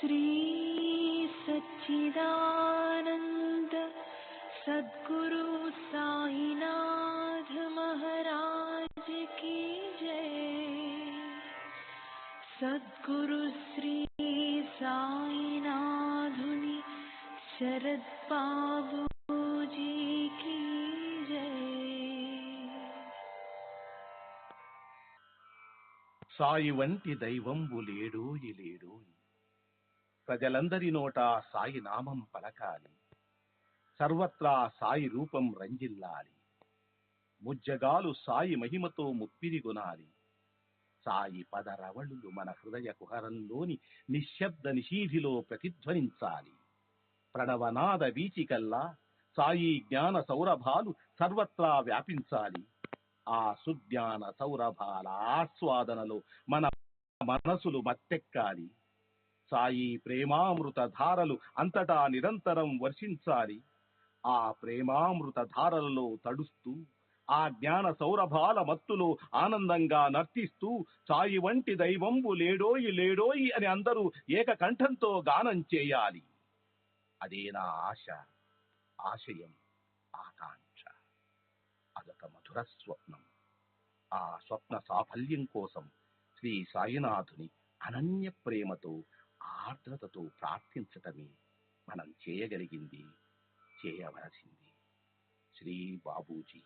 श्री सच्चिदानंद सद्गुरु साईनाथ महाराज की जय। सद्गुरु श्री साईनाथुनि शरद बाबू जी की जय। సాయి వంటి దైవంబు లేడోయి లేడోయి, ప్రజలందరి నోట సాయి నామం పలకాలి, సర్వత్రా సాయి రూపం రంజిల్లాలి, ముజ్జగాలు సాయి మహిమతో ముప్పిరిగొనాలి. సాయి పదరవళులు మన హృదయ కుహరంలోని నిశ్శబ్ద నిశీధిలో ప్రతిధ్వనించాలి. ప్రణవనాద వీచికల్లా సాయి జ్ఞాన సౌరభాలు సర్వత్రా వ్యాపించాలి. ఆ సుజ్ఞాన సౌరభాల ఆస్వాదనలో మన మనసులు మత్తెక్కాలి. సాయి ప్రేమామృత ధారలు అంతటా నిరంతరం వర్షించాలి. ఆ ప్రేమామృత ధారలలో తడుస్తూ, ఆ జ్ఞాన సౌరభాల మత్తులో ఆనందంగా నర్తిస్తూ సాయి వంటి దైవంబు లేడోయి లేడోయి అని అందరూ ఏకకంఠంతో గానం చేయాలి. అదే నా ఆశ, ఆశయం, ఆకాంక్ష. అదొక మధుర స్వప్నం. ఆ స్వప్న సాఫల్యం కోసం శ్రీ సాయినాథుని అనన్య ప్రేమతో, ఆర్ద్రతతో ప్రార్థించటమే మనం చేయగలిగింది, చేయవలసింది. శ్రీ బాబూజీ.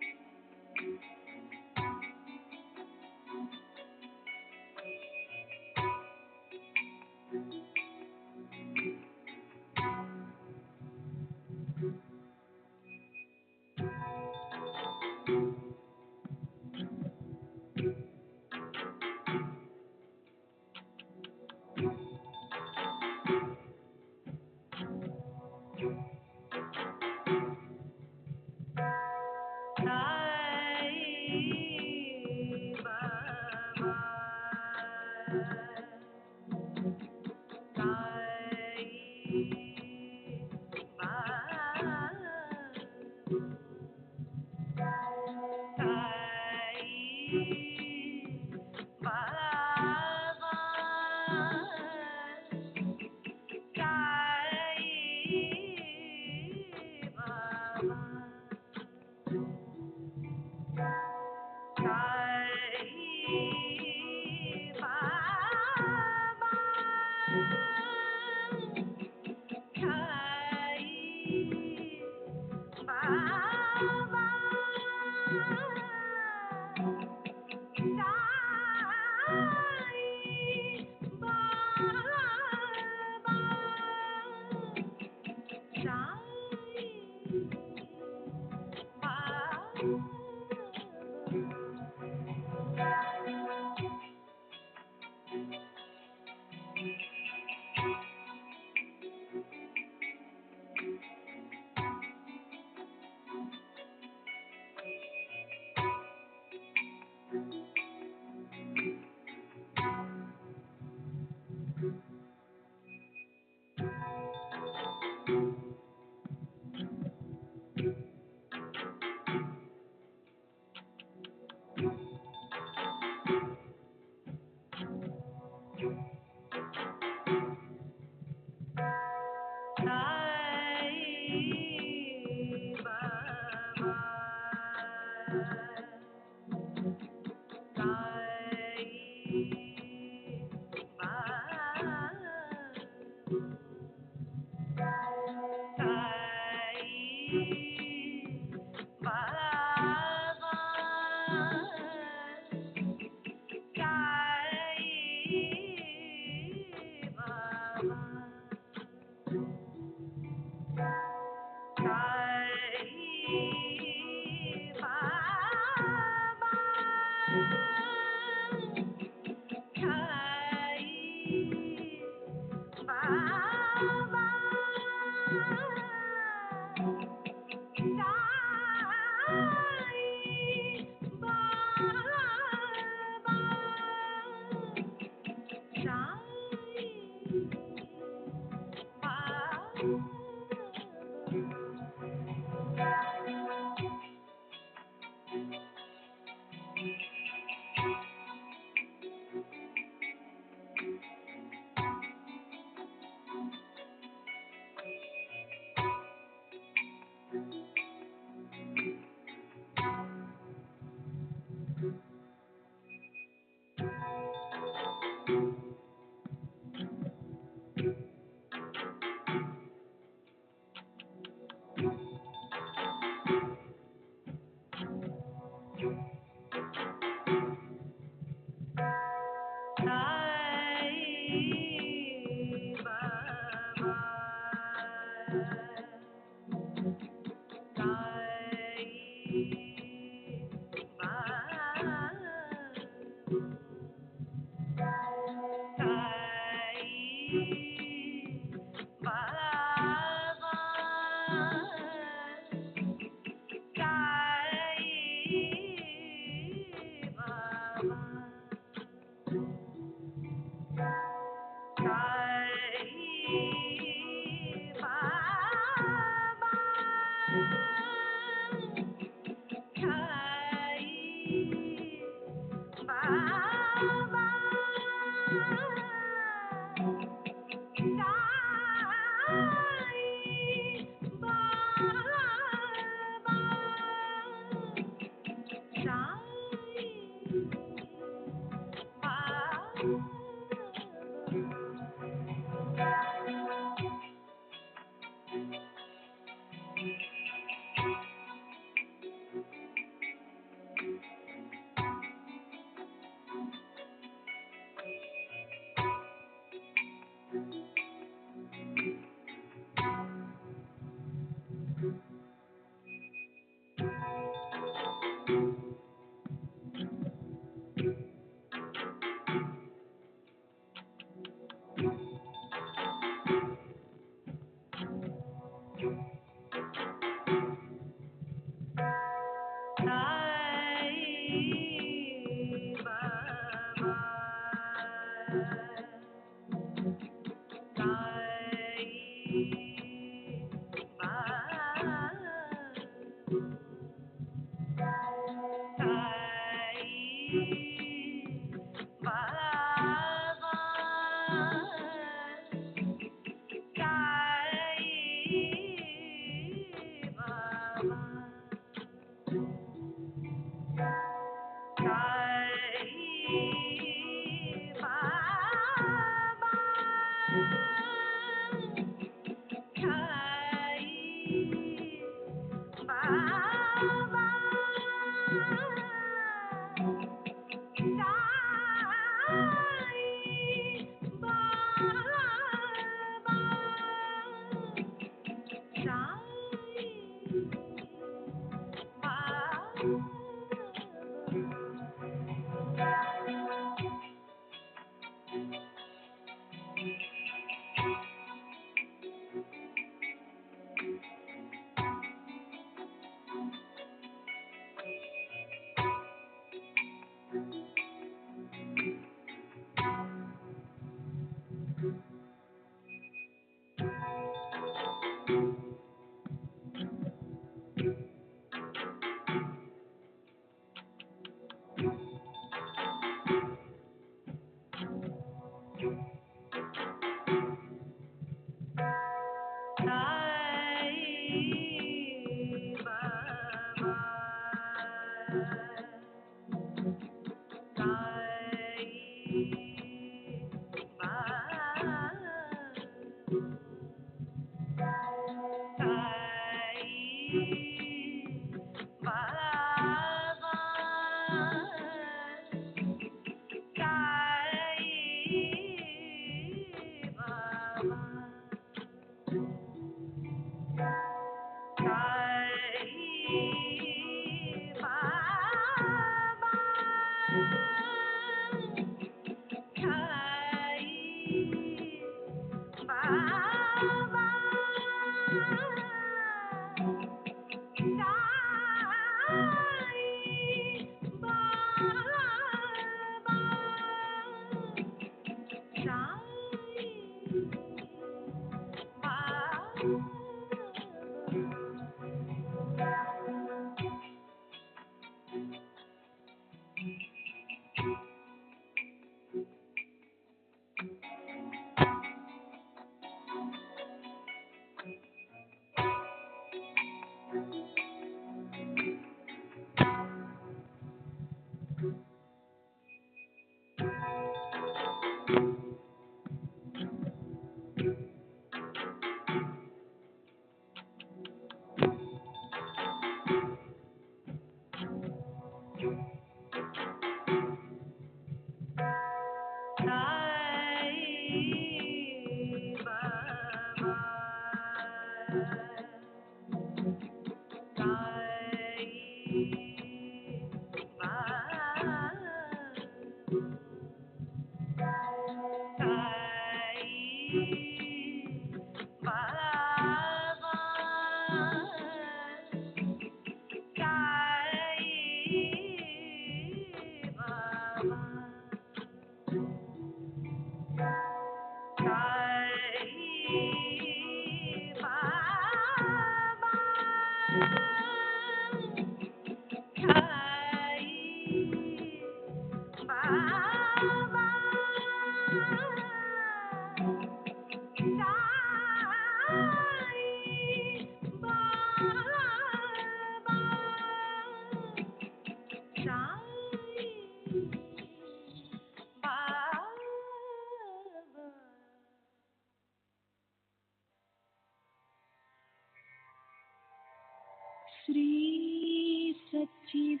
श्री सच्चिदानंद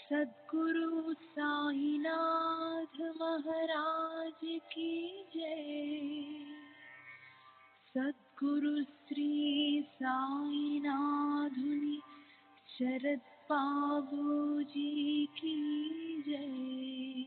सद्गुरु साईनाथ महाराज की जय। सद्गुरु श्री साईनाथुनि शरद बाबू जी की जय।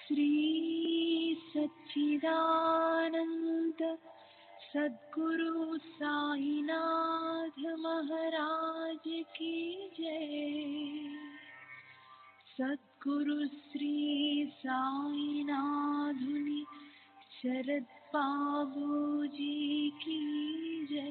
श्री सच्चिदानंद सद्गुरु साईनाथ महाराज की जय। सद्गुरु श्री साईनाथुनि शरद बाबू जी की जय।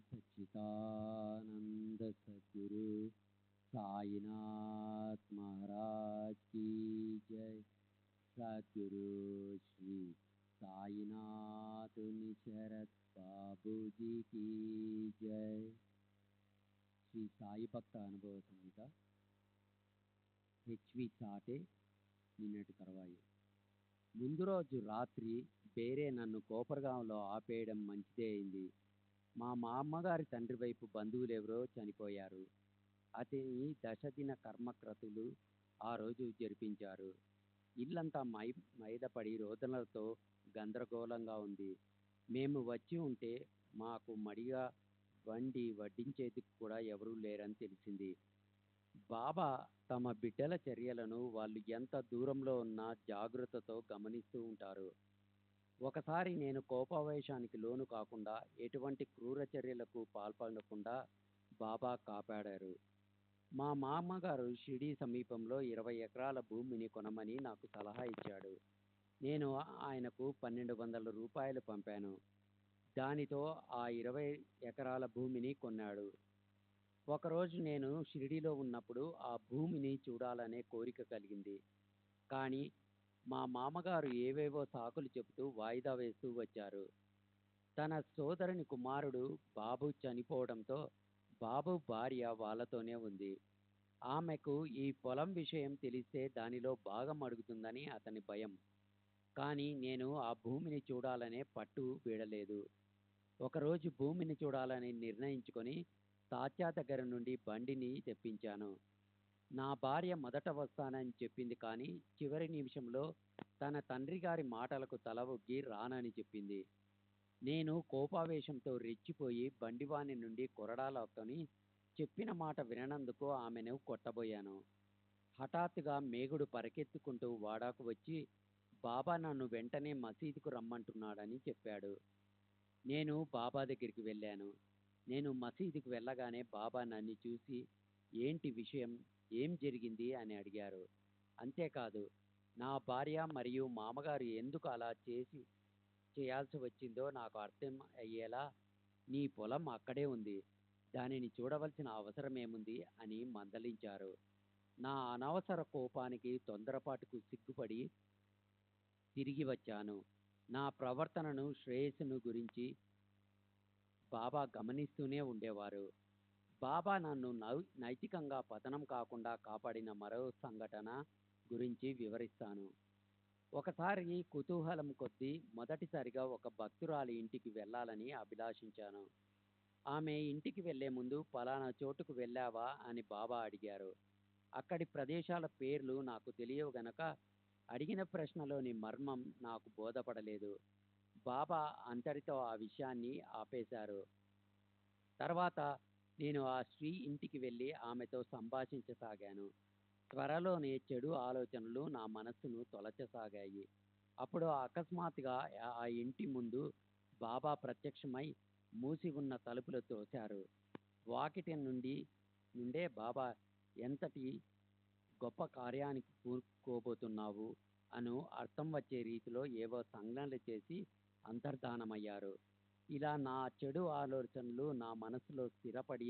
सच्चिदानंद सद्गुरु साईनाथ महाराज की जय। सद्गुरु श्री साईनाथ निशरत बाबू जी की जय। శ్రీ సాయి భక్త అనుభవ సంహిత హెచ్వి చాటే నిన్నటి తర్వాయి. ముందు రోజు రాత్రి బేరే నన్ను కోపరగాంలో ఆపేయడం మంచిదే అయింది. మా అమ్మగారి తండ్రి వైపు బంధువులెవరో చనిపోయారు. అతని దశదిన కర్మక్రతులు ఆ రోజు జరిపించారు. ఇల్లంతా మైదపడి రోదనలతో గందరగోళంగా ఉంది. మేము వచ్చి ఉంటే మాకు మడిగా వండి వడ్డించేందుకు కూడా ఎవరూ లేరని తెలిసింది. బాబా తమ బిడ్డల చర్యలను వాళ్ళు ఎంత దూరంలో ఉన్నా జాగ్రత్తతో గమనిస్తూ ఉంటారు. ఒకసారి నేను కోపావేశానికి లోను కాకుండా ఎటువంటి క్రూర చర్యలకు పాల్పడకుండా బాబా కాపాడారు. మా మామగారు షిరిడీ సమీపంలో 20 ఎకరాల భూమిని కొనమని నాకు సలహా ఇచ్చాడు. నేను ఆయనకు 1200 రూపాయలు పంపాను. దానితో ఆ 20 ఎకరాల భూమిని కొన్నాడు. ఒకరోజు నేను షిరిడీలో ఉన్నప్పుడు ఆ భూమిని చూడాలనే కోరిక కలిగింది. కానీ మా మామగారు ఏవేవో సాకులు చెబుతూ వాయిదా వేస్తూ వచ్చారు. తన సోదరుని కుమారుడు బాబు చనిపోవడంతో బాబు భార్య వాళ్ళతోనే ఉంది. ఆమెకు ఈ పొలం విషయం తెలిస్తే దానిలో భాగం అడుగుతుందని అతని భయం. కానీ నేను ఆ భూమిని చూడాలనే పట్టు వీడలేదు. ఒకరోజు భూమిని చూడాలని నిర్ణయించుకొని తాత్యా దగ్గర నుండి బండిని తెప్పించాను. నా భార్య మొదట వస్తానని చెప్పింది, కానీ చివరి నిమిషంలో తన తండ్రి గారి మాటలకు తల ఒగ్గి రానని చెప్పింది. నేను కోపావేశంతో రెచ్చిపోయి బండివాని నుండి కొరడాలొక్కని చెప్పిన మాట విననందుకు ఆమెను కొట్టబోయాను. హఠాత్తుగా మేగుడు పరిగెత్తుకుంటూ వాడాకు వచ్చి బాబా నన్ను వెంటనే మసీదుకు రమ్మంటున్నాడని చెప్పాడు. నేను బాబా దగ్గరికి వెళ్ళాను. నేను మసీదుకు వెళ్ళగానే బాబా నన్ను చూసి ఏంటి విషయం, ఏం జరిగింది అని అడిగారు. అంతేకాదు, నా భార్య మరియు మామగారు ఎందుకు అలా చేయాల్సి వచ్చిందో నాకు అర్థం అయ్యేలా నీ పొలం అక్కడే ఉంది, దానిని చూడవలసిన అవసరం ఏముంది అని మందలించారు. నా అనవసర కోపానికి తొందరపాటుకు సిగ్గుపడి తిరిగి వచ్చాను. నా ప్రవర్తనను శ్రేయస్సును గురించి బాబా గమనిస్తూనే ఉండేవారు. బాబా నన్ను నైతికంగా పతనం కాకుండా కాపాడిన మరో సంఘటన గురించి వివరిస్తాను. ఒకసారి కుతూహలం కొద్దీ మొదటిసారిగా ఒక భక్తురాలి ఇంటికి వెళ్ళాలని అభిలాషించాను. ఆమె ఇంటికి వెళ్లే ముందు పలానా చోటుకు వెళ్ళావా అని బాబా అడిగారు. అక్కడి ప్రదేశాల పేర్లు నాకు తెలియవు గనక అడిగిన ప్రశ్నలోని మర్మం నాకు బోధపడలేదు. బాబా అంతటితో ఆ విషయాన్ని ఆపేశారు. తర్వాత నేను ఆ స్త్రీ ఇంటికి వెళ్ళి ఆమెతో సంభాషించసాగాను. త్వరలోనే చెడు ఆలోచనలు నా మనస్సును తొలచసాగాయి. అప్పుడు అకస్మాత్తుగా ఆ ఇంటి ముందు బాబా ప్రత్యక్షమై మూసి ఉన్న తలుపులు తోశారు. వాకిటి నుండే బాబా ఎంతటి గొప్ప కార్యానికి కూరుకోబోతున్నావు అను అర్థం వచ్చే రీతిలో ఏవో సంజ్ఞలు చేసి అంతర్ధానమయ్యారు. ఇలా నా చెడు ఆలోచనలు నా మనసులో స్థిరపడి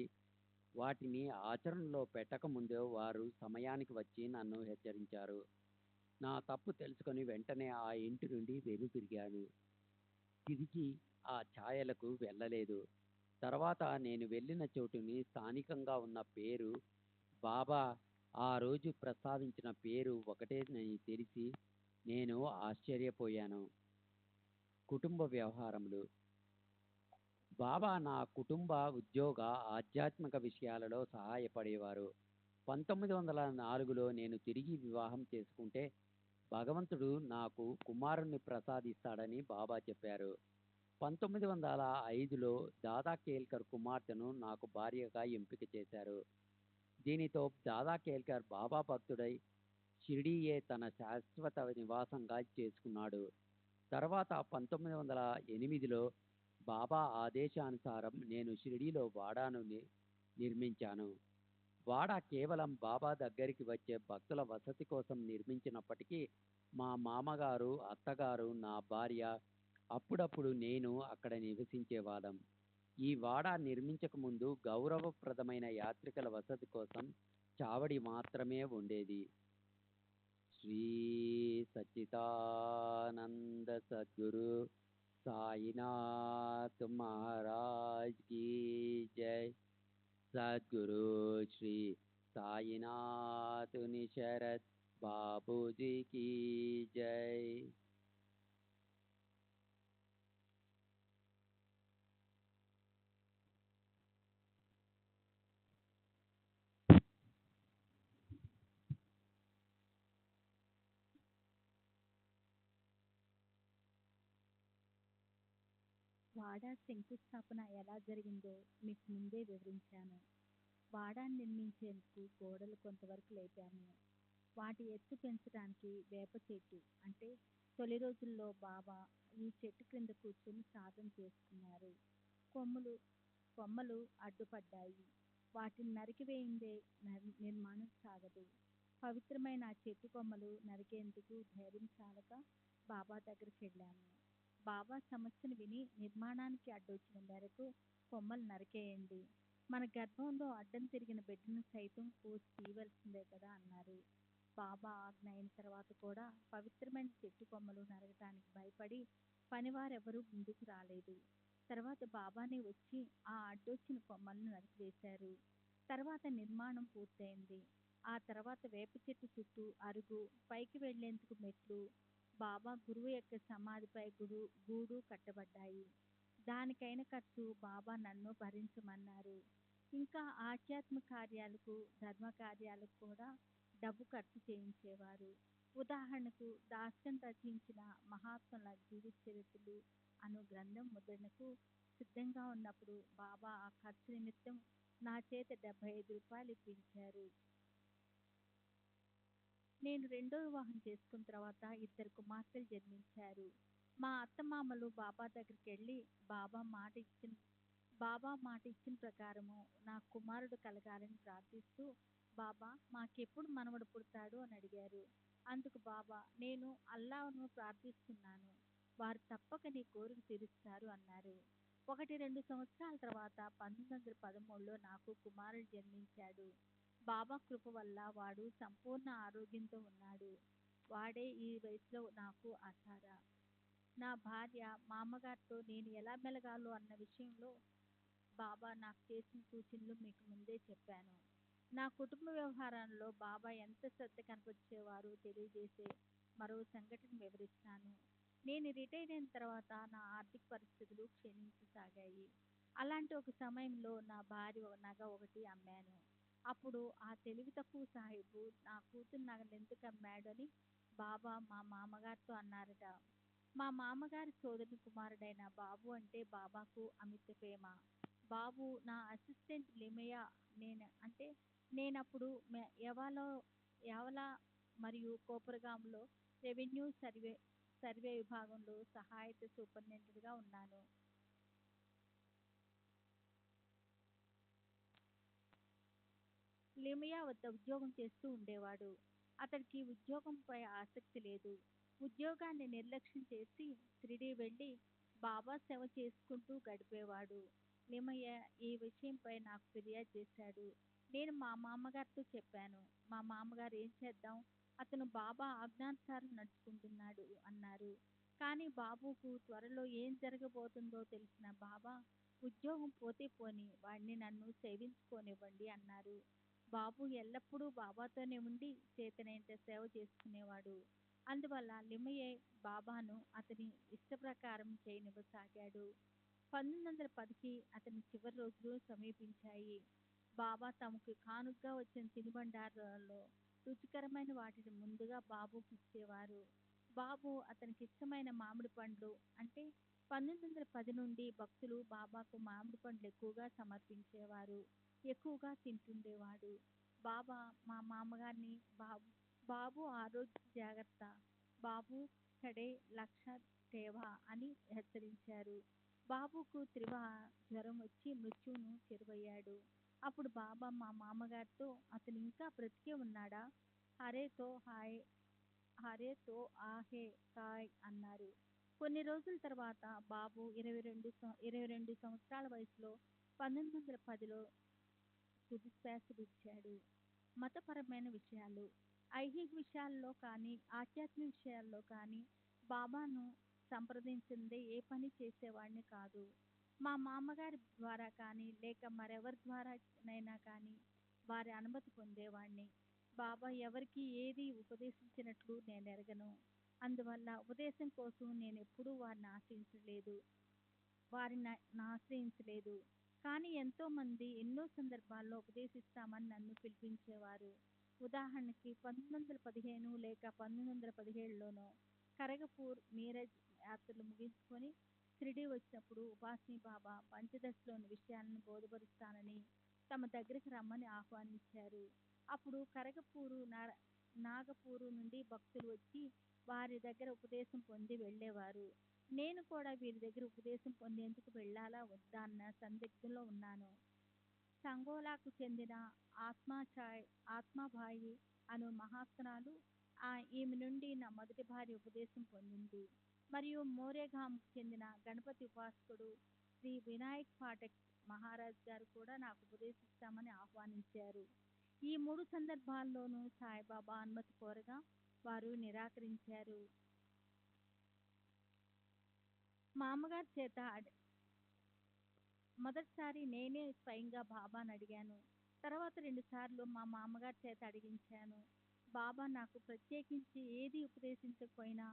వాటిని ఆచరణలో పెట్టకముందే వారు సమయానికి వచ్చి నన్ను హెచ్చరించారు. నా తప్పు తెలుసుకొని వెంటనే ఆ ఇంటి నుండి వెనుతిరిగాను. తిరిగి ఆ ఛాయలకు వెళ్ళలేదు. తర్వాత నేను వెళ్ళిన చోటుని స్థానికంగా ఉన్న పేరు, బాబా ఆ రోజు ప్రస్తావించిన పేరు ఒకటేనని తెలిసి నేను ఆశ్చర్యపోయాను. కుటుంబ వ్యవహారములు. బాబా నా కుటుంబ, ఉద్యోగ, ఆధ్యాత్మిక విషయాలలో సహాయపడేవారు. 1904లో నేను తిరిగి వివాహం చేసుకుంటే భగవంతుడు నాకు కుమారుణ్ణి ప్రసాదిస్తాడని బాబా చెప్పారు. 1905లో దాదా కేల్కర్ కుమార్తెను నాకు భార్యగా ఎంపిక చేశారు. దీనితో దాదా కేల్కర్ బాబా భక్తుడై షిరిడీయే తన శాశ్వత నివాసంగా చేసుకున్నాడు. తర్వాత 1908లో బాబా ఆదేశానుసారం నేను షిరిడీలో వాడాను నిర్మించాను. వాడ కేవలం బాబా దగ్గరికి వచ్చే భక్తుల వసతి కోసం నిర్మించినప్పటికీ మా మామగారు, అత్తగారు, నా భార్య, అప్పుడప్పుడు నేను అక్కడ నివసించేవాళ్ళం. ఈ వాడ నిర్మించక ముందు గౌరవప్రదమైన యాత్రికుల వసతి కోసం చావడి మాత్రమే ఉండేది. శ్రీ సచ్చిదానంద సద్గురు సాయినాథ్ మహారాజ్ की जय। सद्गुरु श्री साईनाथ निशरद बाबूजी की जय। వాడా శంకుస్థాపన ఎలా జరిగిందో మీకు ముందే వివరించాను. వాడాన్ని నిర్మించేందుకు గోడలు కొంతవరకు లేపాను. వాటి ఎత్తు పెంచడానికి వేప చెట్టు అంటే తొలి రోజుల్లో బాబా ఈ చెట్టు క్రింద కూర్చొని సాధన చేసుకున్నారు. కొమ్మలు కొమ్మలు అడ్డుపడ్డాయి. వాటిని నరికివేయిందే నిర్మాణం సాగదు. పవిత్రమైన ఆ చెట్టు కొమ్మలు నరికేందుకు ధైర్యం చాలక బాబా దగ్గరికి వెళ్ళాము. బాబా సమస్యను విని నిర్మాణానికి అడ్డొచ్చిన మేరకు కొమ్మలు నరికేయండి. మన గర్భంలో అడ్డం తిరిగిన బిడ్డను సైతం కోసి తీయవలసిందే కదా అన్నారు. బాబా ఆజ్ఞ అయిన తర్వాత కూడా పవిత్రమైన చెట్టు కొమ్మలు నరగటానికి భయపడి పనివారెవరూ ముందుకు రాలేదు. తర్వాత బాబానే వచ్చి ఆ అడ్డొచ్చిన కొమ్మలను నరికివేశారు. తర్వాత నిర్మాణం పూర్తయింది. ఆ తర్వాత వేప చెట్టు చుట్టూ అరుగు, పైకి వెళ్లేందుకు మెట్లు, బాబా గురువు యొక్క సమాధిపై గూడు కట్టబడ్డాయి. దానికైన ఖర్చు బాబా నన్ను భరించమన్నారు. ఇంకా ఆధ్యాత్మిక కార్యాలకు, ధర్మ కార్యాలకు కూడా డబ్బు ఖర్చు చేయించేవారు. ఉదాహరణకు దాస్కన్ రచించిన మహాత్ముల జీవిత చరిత్రలు అను గ్రంథం ముద్రణకు సిద్ధంగా ఉన్నప్పుడు బాబా ఆ ఖర్చు నిమిత్తం నా చేత 75 రూపాయలు ఇప్పించారు. నేను రెండో వివాహం చేసుకున్న తర్వాత 2 కుమార్తెలు జన్మించారు. మా అత్తమామలు బాబా దగ్గరికి వెళ్ళి బాబా మాట ఇచ్చిన ప్రకారము నా కుమారుడు కలగాలని ప్రార్థిస్తూ, బాబా మాకెప్పుడు మనవడు పుడతాడు అని అడిగారు. అందుకు బాబా, నేను అల్లాను ప్రార్థిస్తున్నాను, వారు తప్పక నీ కోరిక తీరుస్తారు అన్నారు. 1-2 సంవత్సరాల తర్వాత 1913లో నాకు కుమారుడు జన్మించాడు. బాబా కృప వల్ల వాడు సంపూర్ణ ఆరోగ్యంతో ఉన్నాడు. వాడే ఈ వయసులో నాకు ఆధార. నా భార్య, మా అమ్మగారితో నేను ఎలా మెలగాలో అన్న విషయంలో బాబా నాకు చేసిన సూచనలు మీకు ముందే చెప్పాను. నా కుటుంబ వ్యవహారాల్లో బాబా ఎంత శ్రద్ధ కనపరిచేవారో తెలియజేసే మరో సంఘటన వివరిస్తాను. నేను రిటైర్ అయిన తర్వాత నా ఆర్థిక పరిస్థితులు క్షీణించసాగాయి. అలాంటి ఒక సమయంలో నా భార్య నగ ఒకటి అమ్మాను. అప్పుడు ఆ తెలివి తక్కువ సాహిబు నా కూతురు నగలు ఎందుకు అమ్మాడు అని బాబా మా మామగారితో అన్నారట. మా మామగారి సోదరుని కుమారుడైన బాబు అంటే బాబాకు అమిత ప్రేమ. బాబు నా అసిస్టెంట్ లిమయ. నేనప్పుడు యావలా మరియు కోపరగాంలో రెవెన్యూ సర్వే విభాగంలో సహాయక సూపరింటెండెంట్గా ఉన్నాను. లిమయా వద్ద ఉద్యోగం చేస్తూ ఉండేవాడు. అతడికి ఉద్యోగంపై ఆసక్తి లేదు. ఉద్యోగాన్ని నిర్లక్ష్యం చేసి షిరిడీ వెళ్ళి బాబా సేవ చేసుకుంటూ గడిపేవాడు. లిమయ ఈ విషయంపై నాకు ఫిర్యాదు చేశాడు. నేను మా మామగారితో చెప్పాను. మా మామగారు ఏం చేద్దాం, అతను బాబా ఆజ్ఞానుసారం నడుచుకుంటున్నాడు అన్నారు. కానీ బాబుకు త్వరలో ఏం జరగబోతుందో తెలిసిన బాబా, ఉద్యోగం పోతే పోని, వాడిని నన్ను సేవించుకోనివ్వండి అన్నారు. బాబు ఎల్లప్పుడూ బాబాతోనే ఉండి చేతనైనంత సేవ చేసుకునేవాడు. అందువల్ల లిమయే బాబాను అతని ఇష్టప్రకారం చేయనివ్వసాగాడు. 1910కి అతని చివరి రోజులు సమీపించాయి. బాబా తమకు కానుగ్గా వచ్చిన తినుబండారాల్లో రుచికరమైన వాటిని ముందుగా బాబుకి ఇచ్చేవారు. బాబు అతనికి ఇష్టమైన మామిడి పండ్లు అంటే 1910 నుండి భక్తులు బాబాకు మామిడి పండ్లు ఎక్కువగా సమర్పించేవారు. ఎక్కువగా తింటుండేవాడు. బాబా మా మామగారిని బాబు ఆరోగ్య జాగ్రత్త, బాబు కడే లక్ష టేవా అని హెచ్చరించారు. బాబుకు జ్వరం వచ్చి మృత్యువును చేరువయ్యాడు. అప్పుడు బాబా మా మామగారితో, అతను ఇంకా బ్రతికే ఉన్నాడా? హరే తో ఆహే కాయ్ అన్నారు. కొన్ని రోజుల తర్వాత బాబు 22 సంవత్సరాల వయసులో 1910లో తుది శ్వాస విడిచాడు. మతపరమైన విషయాలు, ఐహిక విషయాల్లో కానీ, ఆధ్యాత్మిక విషయాల్లో కానీ బాబాను సంప్రదించిందే ఏ పని చేసేవాడిని కాదు. మా మామగారి ద్వారా కానీ, లేక మరెవరి ద్వారానైనా కానీ వారి అనుమతి పొందేవాడిని. బాబా ఎవరికి ఏది ఉపదేశించినట్లు నేను ఎరగను. అందువల్ల ఉపదేశం కోసం నేను ఎప్పుడూ వారిని ఆశ్రయించలేదు. కానీ ఎంతోమంది ఎన్నో సందర్భాల్లో ఉపదేశిస్తామని నన్ను పిలిపించేవారు. ఉదాహరణకి 1915 లేక 1917లోనో ఖరగపూర్ మీరజ్ యాత్రలు ముగించుకొని షిరిడీ వచ్చినప్పుడు ఉపాసిని బాబా పంచదశలోని విషయాలను బోధపరుస్తానని తమ దగ్గరికి రమ్మని ఆహ్వానించారు. అప్పుడు ఖరగపూరు, నాగపూరు నుండి భక్తులు వచ్చి వారి దగ్గర ఉపదేశం పొంది వెళ్ళేవారు. నేను కూడా వీరి దగ్గర ఉపదేశం పొందేందుకు వెళ్ళాలా వద్దా అన్న సందిగ్ధంలో ఉన్నాను. సంగోలాకు చెందిన ఆత్మాబాయి అను మహాత్మురాలు, ఈమె నుండి నా మొదటి భార్య ఉపదేశం పొందింది. మరియు మోరేగాంకు చెందిన గణపతి ఉపాసకుడు శ్రీ వినాయక్ పాఠక్ మహారాజ్ గారు కూడా నాకు ఉపదేశిస్తామని ఆహ్వానించారు. ఈ 3 సందర్భాల్లోనూ సాయిబాబా అనుమతి కోరగా వారు నిరాకరించారు. మా అమ్మగారి చేత మొదటిసారి నేనే స్వయంగా బాబాను అడిగాను. తర్వాత 2 సార్లు మా మామగారి చేత అడిగించాను. బాబా నాకు ప్రత్యేకించి ఏది ఉపదేశించకపోయినా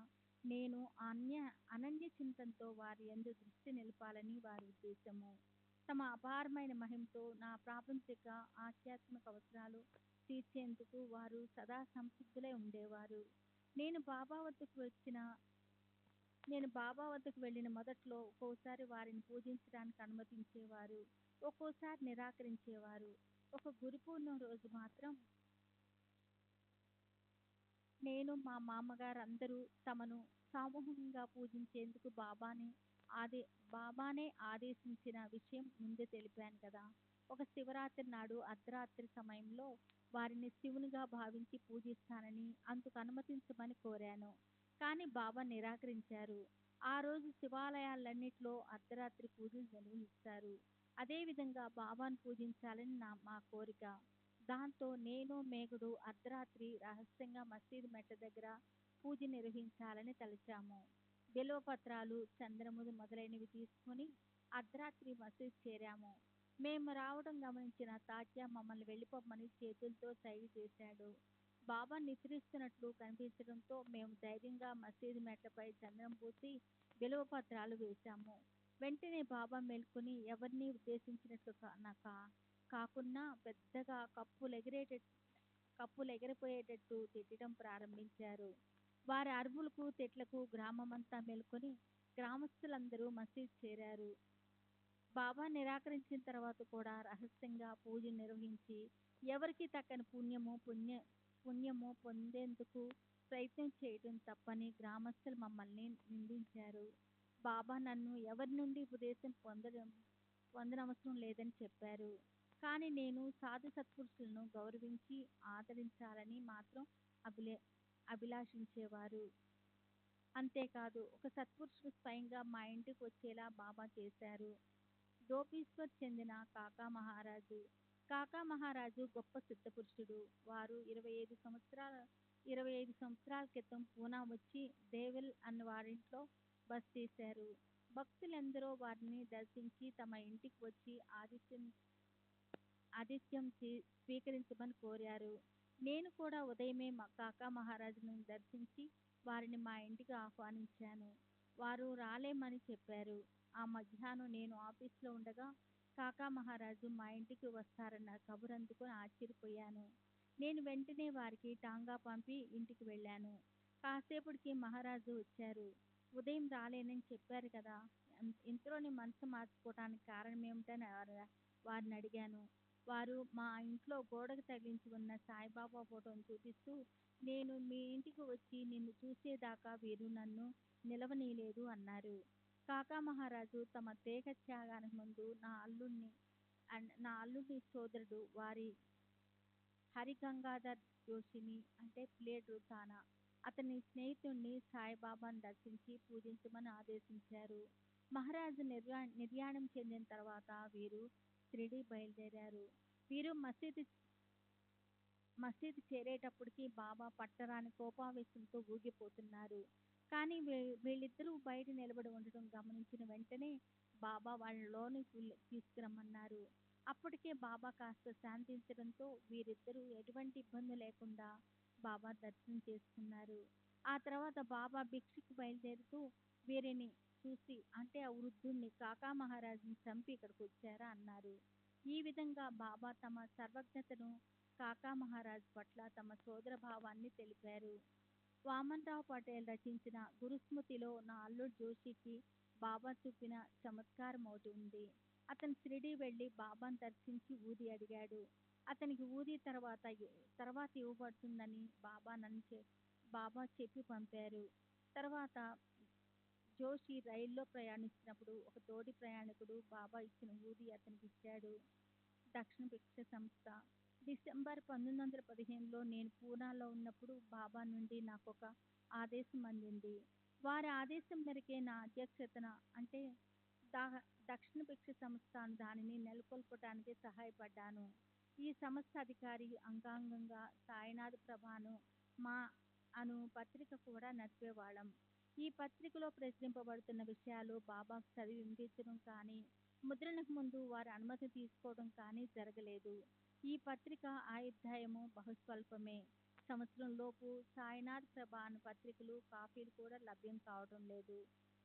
నేను అనన్య చింతనతో వారి యందు దృష్టి నిలపాలని వారి ఉద్దేశము. తమ అపారమైన మహిమతో నా ప్రాపంచిక, ఆధ్యాత్మిక అవసరాలు తీర్చేందుకు వారు సదా సంసిద్ధులై ఉండేవారు. నేను బాబా వద్దకు వెళ్ళిన మొదట్లో ఒక్కోసారి వారిని పూజించడానికి అనుమతించేవారు, ఒక్కోసారి నిరాకరించేవారు. ఒక గురు పూర్ణిమ రోజు మాత్రం నేను, మా మామగారు అందరూ తమను సామూహికంగా పూజించేందుకు బాబానే ఆదేశించిన విషయం ముందే తెలిపాను కదా. ఒక శివరాత్రి నాడు అర్ధరాత్రి సమయంలో వారిని శివునిగా భావించి పూజిస్తానని అందుకు అనుమతించమని కోరాను. కానీ బాబా నిరాకరించారు. ఆ రోజు శివాలయాలన్నిటిలో అర్ధరాత్రి పూజలు నిర్వహిస్తారు. అదేవిధంగా బాబాను పూజించాలని మా కోరిక. దాంతో నేను, మేఘుడు అర్ధరాత్రి రహస్యంగా మసీదు మెట్ల దగ్గర పూజ నిర్వహించాలని తలచాము. బిల్వపత్రాలు, చంద్రముది మొదలైనవి తీసుకుని అర్ధరాత్రి మసీదు చేరాము. మేము రావడం గమనించిన తాత్యా మమ్మల్ని వెళ్ళిపోమని చేతులతో సైగ చేశాడు. బాబా నిద్రిస్తున్నట్లు కనిపించడంతో మేము ధైర్యంగా మసీదు మెట్లపై చంద్రం పూసి బిల్వపత్రాలు వేశాము. వెంటనే బాబా మేల్కొని ఎవరినీ ఉద్దేశించినట్లు కాకున్నా పెద్దగా కప్పులెగిరిపోయేటట్టు తిట్టడం ప్రారంభించారు. వారి అరుపులకు, తిట్లకు గ్రామమంతా మేల్కొని గ్రామస్తులందరూ మసీదు చేరారు. బాబా నిరాకరించిన తర్వాత కూడా రహస్యంగా పూజ నిర్వహించి ఎవరికి తక్కని పుణ్యము పొందేందుకు ప్రయత్నం చేయటం తప్పని గ్రామస్తులు మమ్మల్ని నిందించారు. బాబా నన్ను ఎవరి నుండి ఉపదేశం పొందనవసరం లేదని చెప్పారు. కానీ నేను సాధు సత్పురుషులను గౌరవించి ఆదరించాలని మాత్రం అభిలాషించేవారు. అంతేకాదు, ఒక సత్పురుషుడు స్వయంగా మా ఇంటికి వచ్చేలా బాబా చేశారు. దోపీశ్వర్ చెందిన కాకా మహారాజు గొప్ప సిద్ధపురుషుడు. వారు 25 సంవత్సరాల క్రితం పూనా వచ్చి దేవల్ అన్న వారింట్లో బస చేశారు. భక్తులెందరో వారిని దర్శించి తమ ఇంటికి వచ్చి ఆతిథ్యం స్వీకరించమని కోరారు. నేను కూడా ఉదయమే కాకా మహారాజును దర్శించి వారిని మా ఇంటికి ఆహ్వానించాను. వారు రాలేమని చెప్పారు. ఆ మధ్యాహ్నం నేను ఆఫీసులో ఉండగా కాకా మహారాజు మా ఇంటికి వస్తారన్న కబురు అందుకొని ఆశ్చర్యపోయాను. నేను వెంటనే వారికి టాంగా పంపి ఇంటికి వెళ్ళాను. కాసేపటికి మహారాజు వచ్చారు. ఉదయం రాలేనని చెప్పారు కదా, ఇంతలోనే మనసు మార్చుకోవటానికి కారణమేమిటని వారిని అడిగాను. వారు మా ఇంట్లో గోడకు తగిలించి ఉన్న సాయిబాబా ఫోటోను చూపిస్తూ, నేను మీ ఇంటికి వచ్చి నిన్ను చూసేదాకా వీరు నన్ను నిలవనీయలేదు అన్నారు. కాకా మహారాజు తమ దేహ త్యాగానికి ముందు నా అల్లుడి సోదరుడు వారి హరిగంగాధర్ జోషిని, అంటే ప్లేడు తానా అతని స్నేహితుణ్ణి సాయిబాబాను దర్శించి పూజించమని ఆదేశించారు. మహారాజు నిర్యాణం చెందిన తర్వాత వీరు షిరిడీ బయలుదేరారు. వీరు మసీదు చేరేటప్పటికి బాబా పట్టరాని కోపావేశంతో ఊగిపోతున్నారు. కానీ వీళ్ళిద్దరూ బయట నిలబడి ఉండడం గమనించిన వెంటనే బాబా వాళ్ళ లోనికి తీసుకురమ్మన్నారు. అప్పటికే బాబా కాస్త శాంతించడంతో వీరిద్దరూ ఎటువంటి ఇబ్బంది లేకుండా బాబా దర్శనం చేసుకున్నారు. ఆ తర్వాత బాబా భిక్షకు బయలుదేరుతూ వీరిని చూసి, అంటే ఆ వృద్ధుణ్ణి, కాకా మహారాజుని చంపి ఇక్కడికి వచ్చారా అన్నారు. ఈ విధంగా బాబా తమ సర్వజ్ఞతను కాకా మహారాజ్ పట్ల తమ సోదర భావాన్ని తెలిపారు. వామన్రావు పటేల్ రచించిన గురుస్మృతిలో నా అల్లుడు జోషికి బాబా చూపిన చమత్కారం ఒకటి ఉంది. అతను షిరిడీ వెళ్ళి బాబాను దర్శించి ఊది అడిగాడు. అతనికి ఊది తర్వాత ఇవ్వబడుతుందని బాబా చెప్పి పంపారు. తర్వాత జోషి రైల్లో ప్రయాణిస్తున్నప్పుడు ఒక తోటి ప్రయాణికుడు బాబా ఇచ్చిన ఊది అతనికి ఇచ్చాడు. దక్షిణ భిక్ష సంస్థ డిసెంబర్ 1915లో నేను పూనాలో ఉన్నప్పుడు బాబా నుండి నాకొక ఆదేశం అందింది. వారి ఆదేశం మేరకే నా అధ్యక్షతన, అంటే దక్షిణ భిక్ష సంస్థ దానిని నెలకొల్పటానికి సహాయపడ్డాను. ఈ సంస్థ అధికారి అంగాంగంగా సాయినాథ్ ప్రభాను మా అను పత్రిక కూడా నడిపేవాళ్ళం. ఈ పత్రికలో ప్రచురింపబడుతున్న విషయాలు బాబాకు చదివి వినిపించడం కానీ, ముద్రణకు ముందు వారి అనుమతి తీసుకోవడం కానీ జరగలేదు. ఈ పత్రిక ఆయుర్దాయము బహుస్వల్పమే. సంవత్సరంలోపు సాయినాథ్ ప్రభ అను పత్రికలు కాపీలు కూడా లభ్యం కావడం లేదు.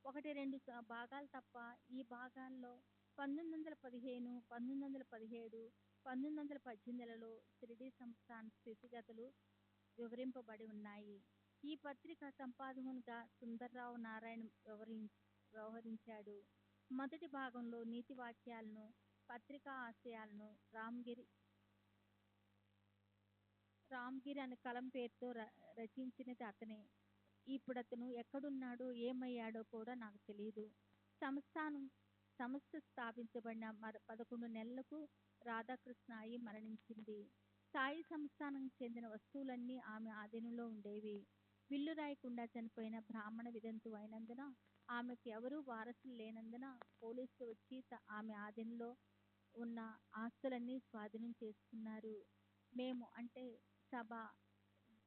1-2 భాగాలు తప్ప ఈ భాగాల్లో 1915, 1917, 1918లలో షిరిడీ సంస్థాన స్థితిగతులు వివరింపబడి ఉన్నాయి. ఈ పత్రిక సంపాదకునిగా సుందర్రావు నారాయణ వ్యవహరించాడు. మొదటి భాగంలో నీతి వాక్యాలను, పత్రికా ఆశయాలను రామ్గిరి అనే కలం పేరుతో రచించినది అతనే. ఇప్పుడతను ఎక్కడున్నాడో ఏమయ్యాడో కూడా నాకు తెలియదు. సంస్థ స్థాపించబడిన 11 నెలలకు రాధాకృష్ణాయి మరణించింది. సాయి సంస్థానానికి చెందిన వస్తువులన్నీ ఆమె ఆధీనంలో ఉండేవి. విల్లు రాయకుండా చనిపోయిన బ్రాహ్మణ వితంతువు అయినందున, ఆమెకు ఎవరూ వారసులు లేనందున పోలీసులు వచ్చి ఆమె ఆధీనంలో ఉన్న ఆస్తులన్నీ స్వాధీనం చేసుకున్నారు. మేము, అంటే సభ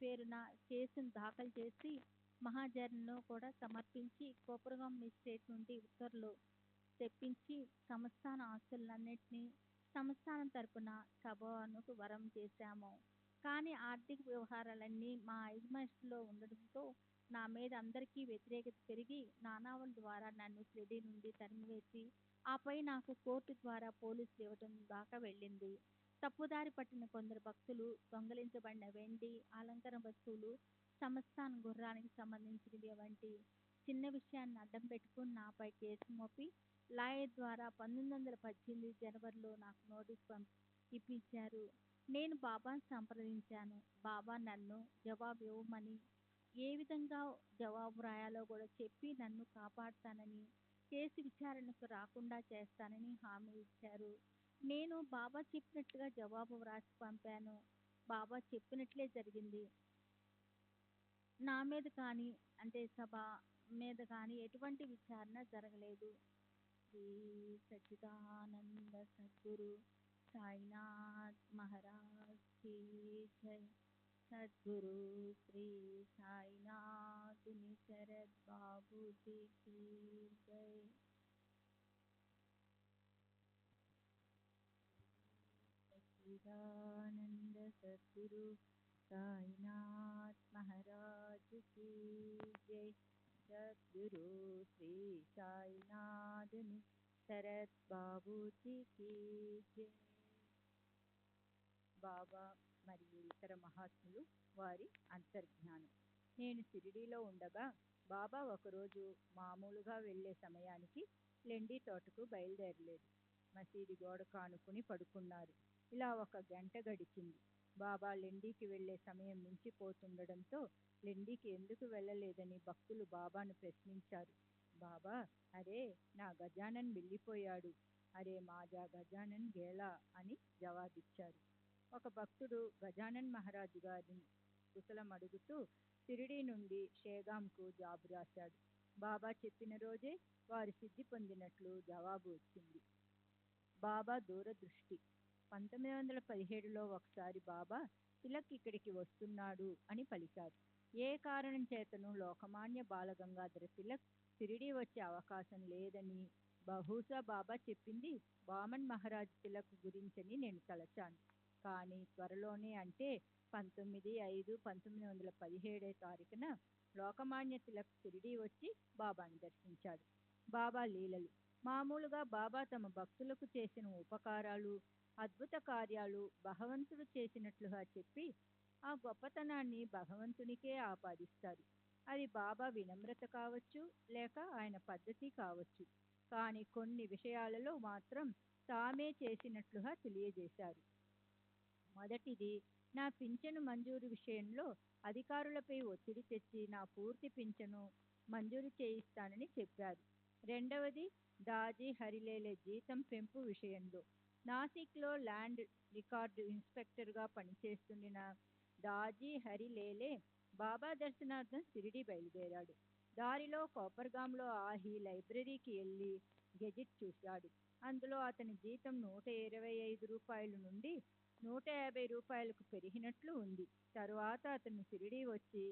పేరున కేసును దాఖలు చేసి మహాజన్ను కూడా సమర్పించి కోపరగాం మేజిస్ట్రేట్ నుండి ఉత్తర్వులు తెప్పించి సంస్థాన ఆస్తులన్నింటినీ సంస్థానం తరపున సభకు వరం చేశాము. కానీ ఆర్థిక వ్యవహారాలన్నీ మా అజమాయిషీలో ఉండడంతో నా మీద అందరికీ వ్యతిరేకత పెరిగి నానావుల ద్వారా నన్ను షిరిడీ నుండి తరిమివేసి, ఆపై నాకు కోర్టు ద్వారా పోలీసులు ఇవ్వడం దాకా వెళ్ళింది. తప్పుదారి పట్టిన కొందరు భక్తులు దొంగిలించబడిన వెండి, అలంకరణ వస్తువులు, సంస్థాన గుర్రానికి సంబంధించినవి వంటి చిన్న విషయాన్ని అడ్డం పెట్టుకుని నాపై కేసు మోపి లాయర్ ద్వారా 1918 జనవరిలో నాకు నోటీసు ఇప్పించారు. నేను బాబాను సంప్రదించాను. బాబా నన్ను జవాబు ఇవ్వమని, ఏ విధంగా జవాబు రాయాలో కూడా చెప్పి నన్ను కాపాడుతానని, కేసు విచారణకు రాకుండా చేస్తానని హామీ ఇచ్చారు. నేను బాబా చెప్పినట్లుగా జవాబు వ్రాసి పంపాను. బాబా చెప్పినట్లే జరిగింది. నా మీద కానీ, అంటే సభ మీద కానీ ఎటువంటి విచారణ జరగలేదు. శ్రీ సచ్చిదానంద సద్గురు సాయినాథ్ మహారాజ్ కీ జై. సద్గురు శ్రీ సాయినాథుని శరత్ బాబూజీ కీ జై. సచ్చిదానంద సద్గురు సాయినాథ్ మహారాజ్ కీ జై. సద్గురు శ్రీ సాయినాథుని శరత్ బాబూజీ కీ జై. బాబా మరియు ఇతర మహాత్ములు వారి అంతర్జ్ఞానం. నేను షిరిడీలో ఉండగా బాబా ఒకరోజు మామూలుగా వెళ్ళే సమయానికి లెండి తోటకు బయలుదేరలేదు. మసీదు గోడ కానుకుని పడుకున్నారు. ఇలా 1 గంట గడిచింది. బాబా లెండికి వెళ్ళే సమయం మించిపోతుండడంతో లెండికి ఎందుకు వెళ్ళలేదని భక్తులు బాబాను ప్రశ్నించారు. బాబా, అరే నా గజానన్ వెళ్ళిపోయాడు, అరే మాజా గజానన్ గేలా అని జవాబిచ్చారు. ఒక భక్తుడు గజానన్ మహారాజు గారిని కుశలం అడుగుతూ, షిరిడీ నుండి షేగాంకు జాబు రాశాడు. బాబా చెప్పిన రోజే వారు సిద్ధి పొందినట్లు జవాబు వచ్చింది. బాబా దూరదృష్టి. 1917లో ఒకసారి బాబా తిలక్ ఇక్కడికి వస్తున్నాడు అని పలికారు. ఏ కారణం చేతను లోకమాన్య బాలగంగాధర తిలక్ షిరిడీ వచ్చే అవకాశం లేదని బహుశా బాబా చెప్పింది వామన్ మహారాజ్ తిలక్ గురించని నేను తలచాను. కానీ త్వరలోనే, అంటే 19/5/1917 లోకమాన్య తిలక్ షిరిడీ వచ్చి బాబాను దర్శించాడు. బాబా లీలలు. మామూలుగా బాబా తమ భక్తులకు చేసిన ఉపకారాలు, అద్భుత కార్యాలు భగవంతుడు చేసినట్లుగా చెప్పి ఆ గొప్పతనాన్ని భగవంతునికే ఆపాదిస్తారు. అది బాబా వినమ్రత కావచ్చు, లేక ఆయన పద్ధతి కావచ్చు. కానీ కొన్ని విషయాలలో మాత్రం తామే చేసినట్లుగా తెలియజేశారు. మొదటిది, నా పింఛను మంజూరు విషయంలో అధికారులపై ఒత్తిడి తెచ్చి నా పూర్తి పింఛను మంజూరు చేయిస్తానని చెప్పారు. రెండవది, దాజీ హరిలేలే జీతం పెంపు విషయంలో. నాసిక్లో ల్యాండ్ రికార్డు ఇన్స్పెక్టర్గా పనిచేస్తున్న దాజీ హరిలేలే బాబా దర్శనార్థం షిరిడీ బయలుదేరాడు. దారిలో కోపర్గాంలో ఆగి లైబ్రరీకి వెళ్ళి గెజిట్ చూశాడు. అందులో అతని జీతం రూ. 125 నుండి రూ. 150 పెరిగినట్లు ఉంది. తరువాత అతను షిరిడీ వచ్చి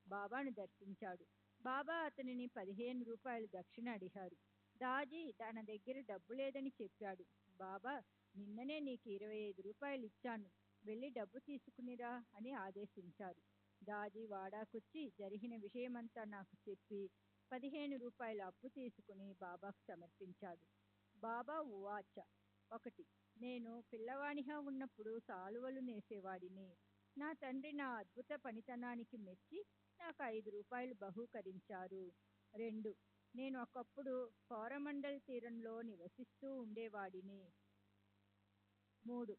బాబాను దర్శించాడు. బాబా అతనిని రూ. 15 దక్షిణ అడిగారు. దాజీ తన దగ్గర డబ్బు లేదని చెప్పాడు. బాబా, నిన్ననే నీకు రూ. 25 ఇచ్చాను, వెళ్ళి డబ్బు తీసుకునిరా అని ఆదేశించారు. దాజీ వాడాకొచ్చి జరిగిన విషయమంతా నాకు చెప్పి రూ. 15 అప్పు తీసుకుని బాబాకు సమర్పించాడు. బాబా ఉవాచ. 1. నేను పిల్లవానిగా ఉన్నప్పుడు సాలువలు నేసేవాడిని. నా తండ్రి నా అద్భుత పనితనానికి మెచ్చి నాకు రూ. 5 బహూకరించారు. 2. నేను ఒకప్పుడు కోరమండల్ తీరంలో నివసిస్తూ ఉండేవాడిని. 3.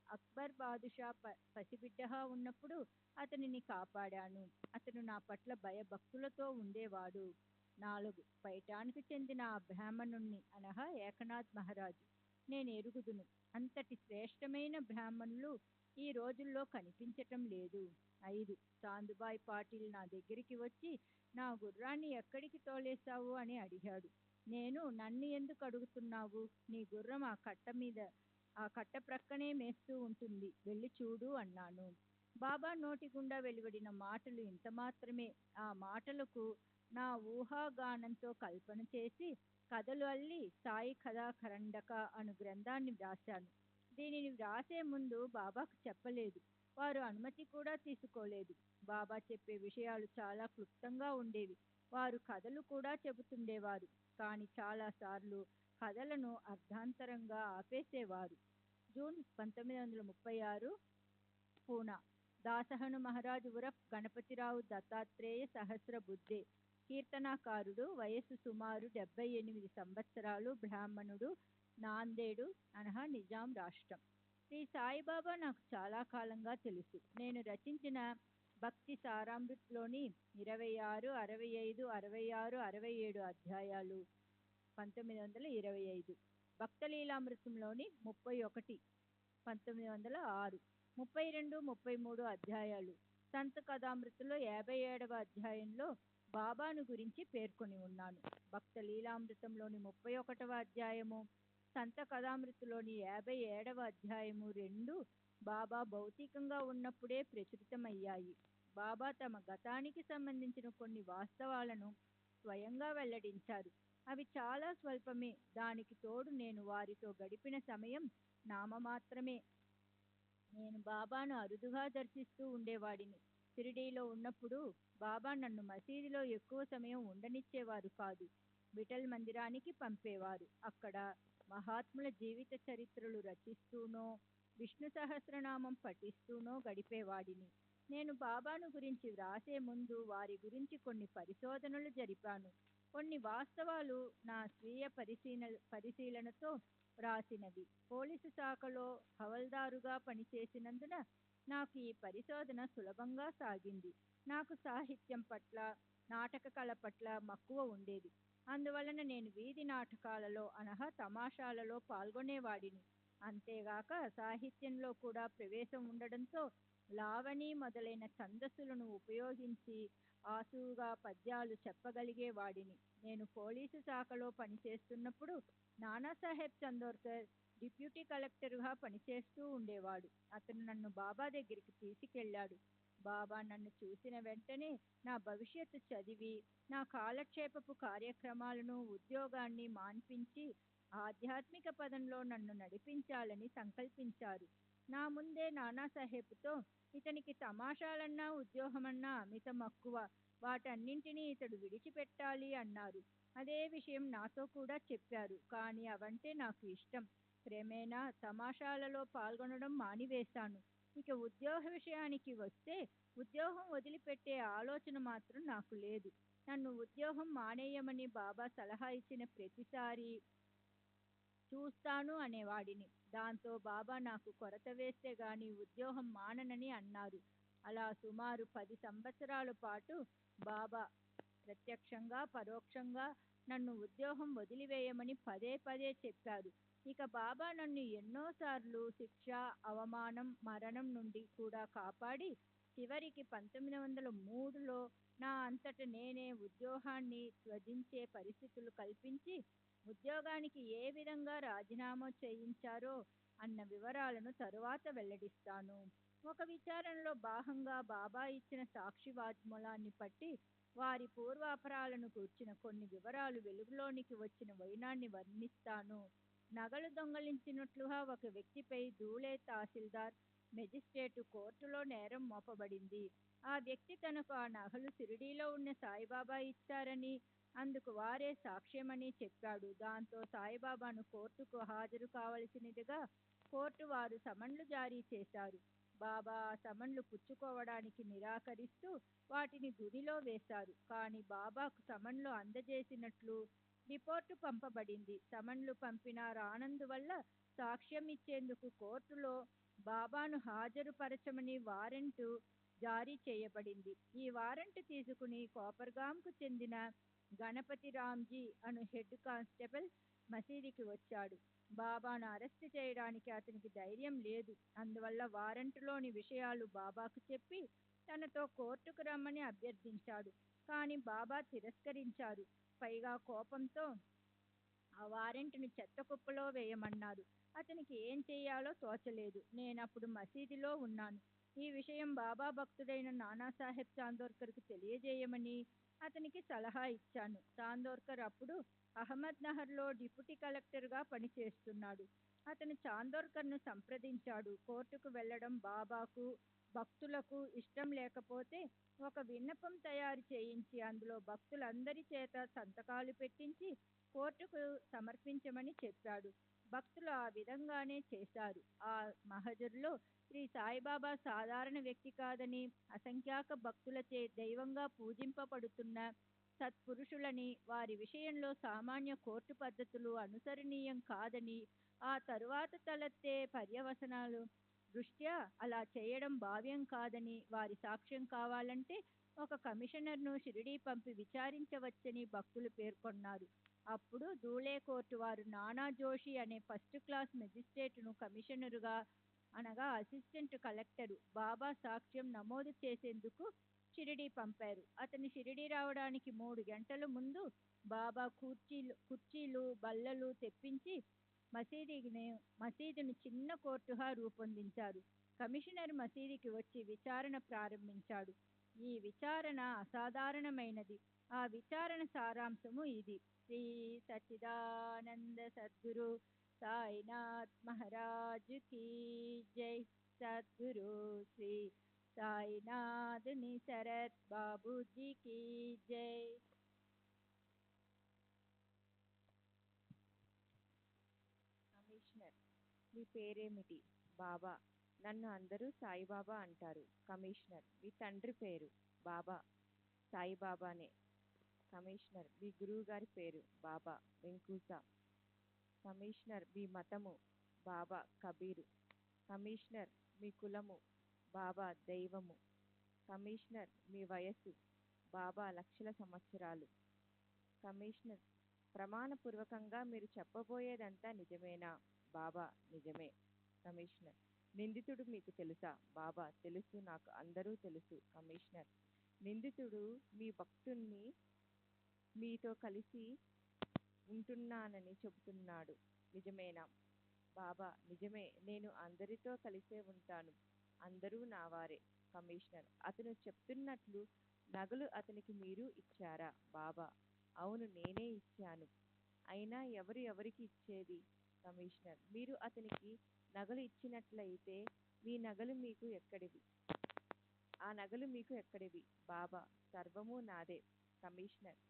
అక్బర్ బాదుషా పసిబిడ్డగా ఉన్నప్పుడు అతనిని కాపాడాను. అతను నా పట్ల భయభక్తులతో ఉండేవాడు. 4. పైఠాన్కు చెందిన ఆ బ్రాహ్మణుణ్ణి, అనగా ఏకనాథ్ మహారాజు, నేను ఎరుగుదును. అంతటి శ్రేష్టమైన బ్రాహ్మణులు ఈ రోజుల్లో కనిపించటం లేదు. 5. చాందుబాయ్ పాటిల్ నా దగ్గరికి వచ్చి నా గుర్రాన్ని ఎక్కడికి తోలేశావు అని అడిగాడు. నేను, నన్ను ఎందుకు అడుగుతున్నావు, నీ గుర్రం ఆ కట్ట ప్రక్కనే మేస్తూ ఉంటుంది, వెళ్ళి చూడు అన్నాను. బాబా నోటి గుండా వెలువడిన మాటలు ఇంత మాత్రమే. ఆ మాటలకు నా ఊహాగానంతో కల్పన చేసి కథలు అల్లి సాయి కథా ఖరండక అను గ్రంథాన్ని వ్రాశాను. దీనిని వ్రాసే ముందు బాబాకు చెప్పలేదు. వారు అనుమతి కూడా తీసుకోలేదు. బాబా చెప్పే విషయాలు చాలా క్లుప్తంగా ఉండేవి. వారు కథలు కూడా చెబుతుండేవారు, కానీ చాలాసార్లు కథలను అర్ధాంతరంగా ఆపేసేవారు. జూన్ 1936, పూనా. దాసహను మహారాజు ఉరఫ్ గణపతిరావు దత్తాత్రేయ సహస్రబుద్ధే, కీర్తనాకారుడు, వయస్సు సుమారు 78 సంవత్సరాలు, బ్రాహ్మణుడు, నాందేడు, అనగా నిజాం రాష్ట్రం. శ్రీ సాయిబాబా నాకు చాలా కాలంగా తెలుసు. నేను రచించిన భక్తి సారామృత్లోని 26, 65, 66, 67 అధ్యాయాలు 1925, భక్తలీలామృతంలోని 31 1906, 32, 33 అధ్యాయాలు, సంత్ కథామృతలో 57వ అధ్యాయంలో బాబాను గురించి పేర్కొని ఉన్నాను. భక్త లీలామృతంలోని 31వ అధ్యాయము, సంత కథామృతలోని 57వ అధ్యాయము రెండూ బాబా భౌతికంగా ఉన్నప్పుడే ప్రచురితమయ్యాయి. బాబా తమ గతానికి సంబంధించిన కొన్ని వాస్తవాలను స్వయంగా వెల్లడించారు. అవి చాలా స్వల్పమే. దానికి తోడు నేను వారితో గడిపిన సమయం నామమాత్రమే. నేను బాబాను అరుదుగా దర్శిస్తూ ఉండేవాడిని. షిరిడీలో ఉన్నప్పుడు బాబా నన్ను మసీదులో ఎక్కువ సమయం ఉండనిచ్చేవారు కాదు. విఠల్ మందిరానికి పంపేవారు. అక్కడ మహాత్ముల జీవిత చరిత్రలు రచిస్తూనో, విష్ణు సహస్రనామం పఠిస్తూనో గడిపేవాడిని. నేను బాబాను గురించి వ్రాసే ముందు వారి గురించి కొన్ని పరిశోధనలు జరిపాను. కొన్ని వాస్తవాలు నా స్వీయ పరిశీలనతో వ్రాసినవి. పోలీసు శాఖలో హవల్దారుగా పనిచేసినందున నాకు ఈ పరిశోధన సులభంగా సాగింది. నాకు సాహిత్యం పట్ల, నాటక కళ పట్ల మక్కువ ఉండేది. అందువలన నేను వీధి నాటకాలలో, అనగా తమాషాలలో పాల్గొనేవాడిని. అంతేగాక సాహిత్యంలో కూడా ప్రవేశం ఉండడంతో లావణి మొదలైన ఛందస్సులను ఉపయోగించి ఆసువుగా పద్యాలు చెప్పగలిగేవాడిని. నేను పోలీసు శాఖలో పనిచేస్తున్నప్పుడు నానాసాహెబ్ చందోర్కర్ డిప్యూటీ కలెక్టర్గా పనిచేస్తూ ఉండేవాడు. అతను నన్ను బాబా దగ్గరికి తీసుకెళ్ళాడు. బాబా నన్ను చూసిన వెంటనే నా భవిష్యత్తు చదివి నా కాలక్షేపపు కార్యక్రమాలను ఉద్యోగాన్ని మాన్పించి ఆధ్యాత్మిక పదంలో నన్ను నడిపించాలని సంకల్పించారు. నా ముందే నానాసాహెబ్తో ఇతనికి తమాషాలన్నా ఉద్యోగమన్నా అమిత మక్కువ, వాటన్నింటినీ ఇతడు విడిచిపెట్టాలి అన్నారు. అదే విషయం నాతో కూడా చెప్పారు. కానీ అవంటే నాకు ఇష్టం. క్రమేణా తమాషాలలో పాల్గొనడం మానివేశాను. ఇక ఉద్యోగ విషయానికి వస్తే ఉద్యోగం వదిలిపెట్టే ఆలోచన మాత్రం నాకు లేదు. నన్ను ఉద్యోగం మానేయమని బాబా సలహా ఇచ్చిన ప్రతిసారి చూస్తాను అనేవాడిని. దాంతో బాబా నాకు కొరత వేస్తే గాని ఉద్యోగం మాననని అన్నారు. అలా సుమారు 10 సంవత్సరాల పాటు బాబా ప్రత్యక్షంగా పరోక్షంగా నన్ను ఉద్యోగం వదిలివేయమని పదే పదే చెప్పారు. ఇక బాబా నన్ను ఎన్నోసార్లు శిక్ష, అవమానం, మరణం నుండి కూడా కాపాడి చివరికి 1903లో నా అంతట నేనే ఉద్యోగాన్ని త్యజించే పరిస్థితులు కల్పించి ఉద్యోగానికి ఏ విధంగా రాజీనామా చేయించారో అన్న వివరాలను తరువాత వెల్లడిస్తాను. ఒక విచారణలో భాగంగా బాబా ఇచ్చిన సాక్షి వాజ్మూలాన్ని బట్టి వారి పూర్వాపరాలను గూర్చిన కొన్ని వివరాలు వెలుగులోనికి వచ్చిన వైనాన్ని వర్ణిస్తాను. నగలు దొంగలించినట్లుగా ఒక వ్యక్తిపై ధూళే తహసీల్దార్ మెజిస్ట్రేటు కోర్టులో నేరం మోపబడింది. ఆ వ్యక్తి తనకు ఆ నగలు షిరిడీలో ఉన్న సాయిబాబా ఇచ్చారని, అందుకు వారే సాక్ష్యమని చెప్పాడు. దాంతో సాయిబాబాను కోర్టుకు హాజరు కావలసినదిగా కోర్టు వారు సమన్లు జారీ చేశారు. బాబా ఆ సమన్లు పుచ్చుకోవడానికి నిరాకరిస్తూ వాటిని గుడిలో వేశారు. కానీ బాబాకు సమన్లు అందజేసినట్లు రిపోర్టు పంపబడింది. సమన్లు పంపినా రానందువల్ల సాక్ష్యం ఇచ్చేందుకు కోర్టులో బాబాను హాజరుపరచమని వారెంటు జారీ చేయబడింది. ఈ వారెంట్ తీసుకుని కోపర్గాంకు చెందిన గణపతి రామ్జీ అను హెడ్ కానిస్టేబుల్ మసీదుకి వచ్చాడు. బాబాను అరెస్టు చేయడానికి అతనికి ధైర్యం లేదు. అందువల్ల వారెంటులోని విషయాలు బాబాకు చెప్పి తనతో కోర్టుకు రమ్మని అభ్యర్థించాడు. కానీ బాబా తిరస్కరించారు. పైగా కోపంతో ఆ వారెంట్ను చెత్తకుప్పలో వేయమన్నారు. అతనికి ఏం చెయ్యాలో తోచలేదు. నేనప్పుడు మసీదులో ఉన్నాను. ఈ విషయం బాబా భక్తుడైన నానాసాహెబ్ చాందోర్కర్కు తెలియజేయమని అతనికి సలహా ఇచ్చాను. చాందోర్కర్ అప్పుడు అహ్మద్నగర్లో డిప్యూటీ కలెక్టర్గా పనిచేస్తున్నాడు. అతను చాందోర్కర్ను సంప్రదించాడు. కోర్టుకు వెళ్లడం బాబాకు, భక్తులకు ఇష్టం లేకపోతే ఒక విన్నపం తయారు చేయించి అందులో భక్తులందరి చేత సంతకాలు పెట్టించి కోర్టుకు సమర్పించమని చెప్పాడు. భక్తులు ఆ విధంగానే చేశారు. ఆ మహజరులో శ్రీ సాయిబాబా సాధారణ వ్యక్తి కాదని, అసంఖ్యాక భక్తులచే దైవంగా పూజింపబడుతున్న సత్పురుషులని, వారి విషయంలో సామాన్య కోర్టు పద్ధతులు అనుసరణీయం కాదని, ఆ తరువాత తలెత్తే పర్యవసనాలు దృష్ట్యా అలా చేయడం భావ్యం కాదని, వారి సాక్ష్యం కావాలంటే ఒక కమిషనర్ను షిరిడీ పంపి విచారించవచ్చని భక్తులు పేర్కొన్నారు. అప్పుడు ధూళే కోర్టు వారు నానా జోషి అనే ఫస్ట్ క్లాస్ మెజిస్ట్రేటును కమిషనరుగా, అనగా అసిస్టెంట్ కలెక్టరు, బాబా సాక్ష్యం నమోదు చేసేందుకు షిరిడీ పంపారు. అతను షిరిడీ రావడానికి 3 గంటల ముందు బాబా కుర్చీలు బల్లలు తెప్పించి మసీదును చిన్న కోర్టుగా రూపొందించారు. కమిషనర్ మసీదుకి వచ్చి విచారణ ప్రారంభించాడు. ఈ విచారణ అసాధారణమైనది. ఆ విచారణ సారాంశము ఇది: శ్రీ సచ్చిదానంద సద్గురు సాయినాథ్ మహారాజు కీ జై. సద్గురు శ్రీ సాయినాథ్ నిసరత్ బాబూజీ కీ జై. కమిషనర్: మీ పేరేమిటి? బాబా: నన్ను అందరూ సాయిబాబా అంటారు. కమిషనర్: మీ తండ్రి పేరు? బాబా: సాయిబాబానే. కమిషనర్: మీ గురువు గారి పేరు? బాబా: వెంకూసా. కమిషనర్: మీ మతము? బాబా: కబీరు. కమిషనర్: మీ కులము? బాబా: దైవము. కమిషనర్: మీ వయస్సు? బాబా: లక్షల సంవత్సరాలు. కమిషనర్: ప్రమాణపూర్వకంగా మీరు చెప్పబోయేదంతా నిజమేనా? బాబా నిజమే. కమిషనర్ నిందితుడు మీకు తెలుసా? బాబా తెలుసు, నాకు అందరూ తెలుసు. కమిషనర్ నిందితుడు మీ భక్తుణ్ణి మీతో కలిసి ఉంటున్నానని చెబుతున్నాడు, నిజమేనా? బాబా నిజమే, నేను అందరితో కలిసే ఉంటాను, అందరూ నావారే. కమిషనర్ అతను చెప్తున్నట్లు నగలు అతనికి మీరు ఇచ్చారా? బాబా అవును, నేనే ఇచ్చాను. అయినా ఎవరు ఎవరికి ఇచ్చేది? కమిషనర్ మీరు అతనికి నగలు ఇచ్చినట్లయితే మీ నగలు మీకు ఎక్కడివి? ఆ నగలు మీకు ఎక్కడివి? బాబా సర్వము నాదే. కమిషనర్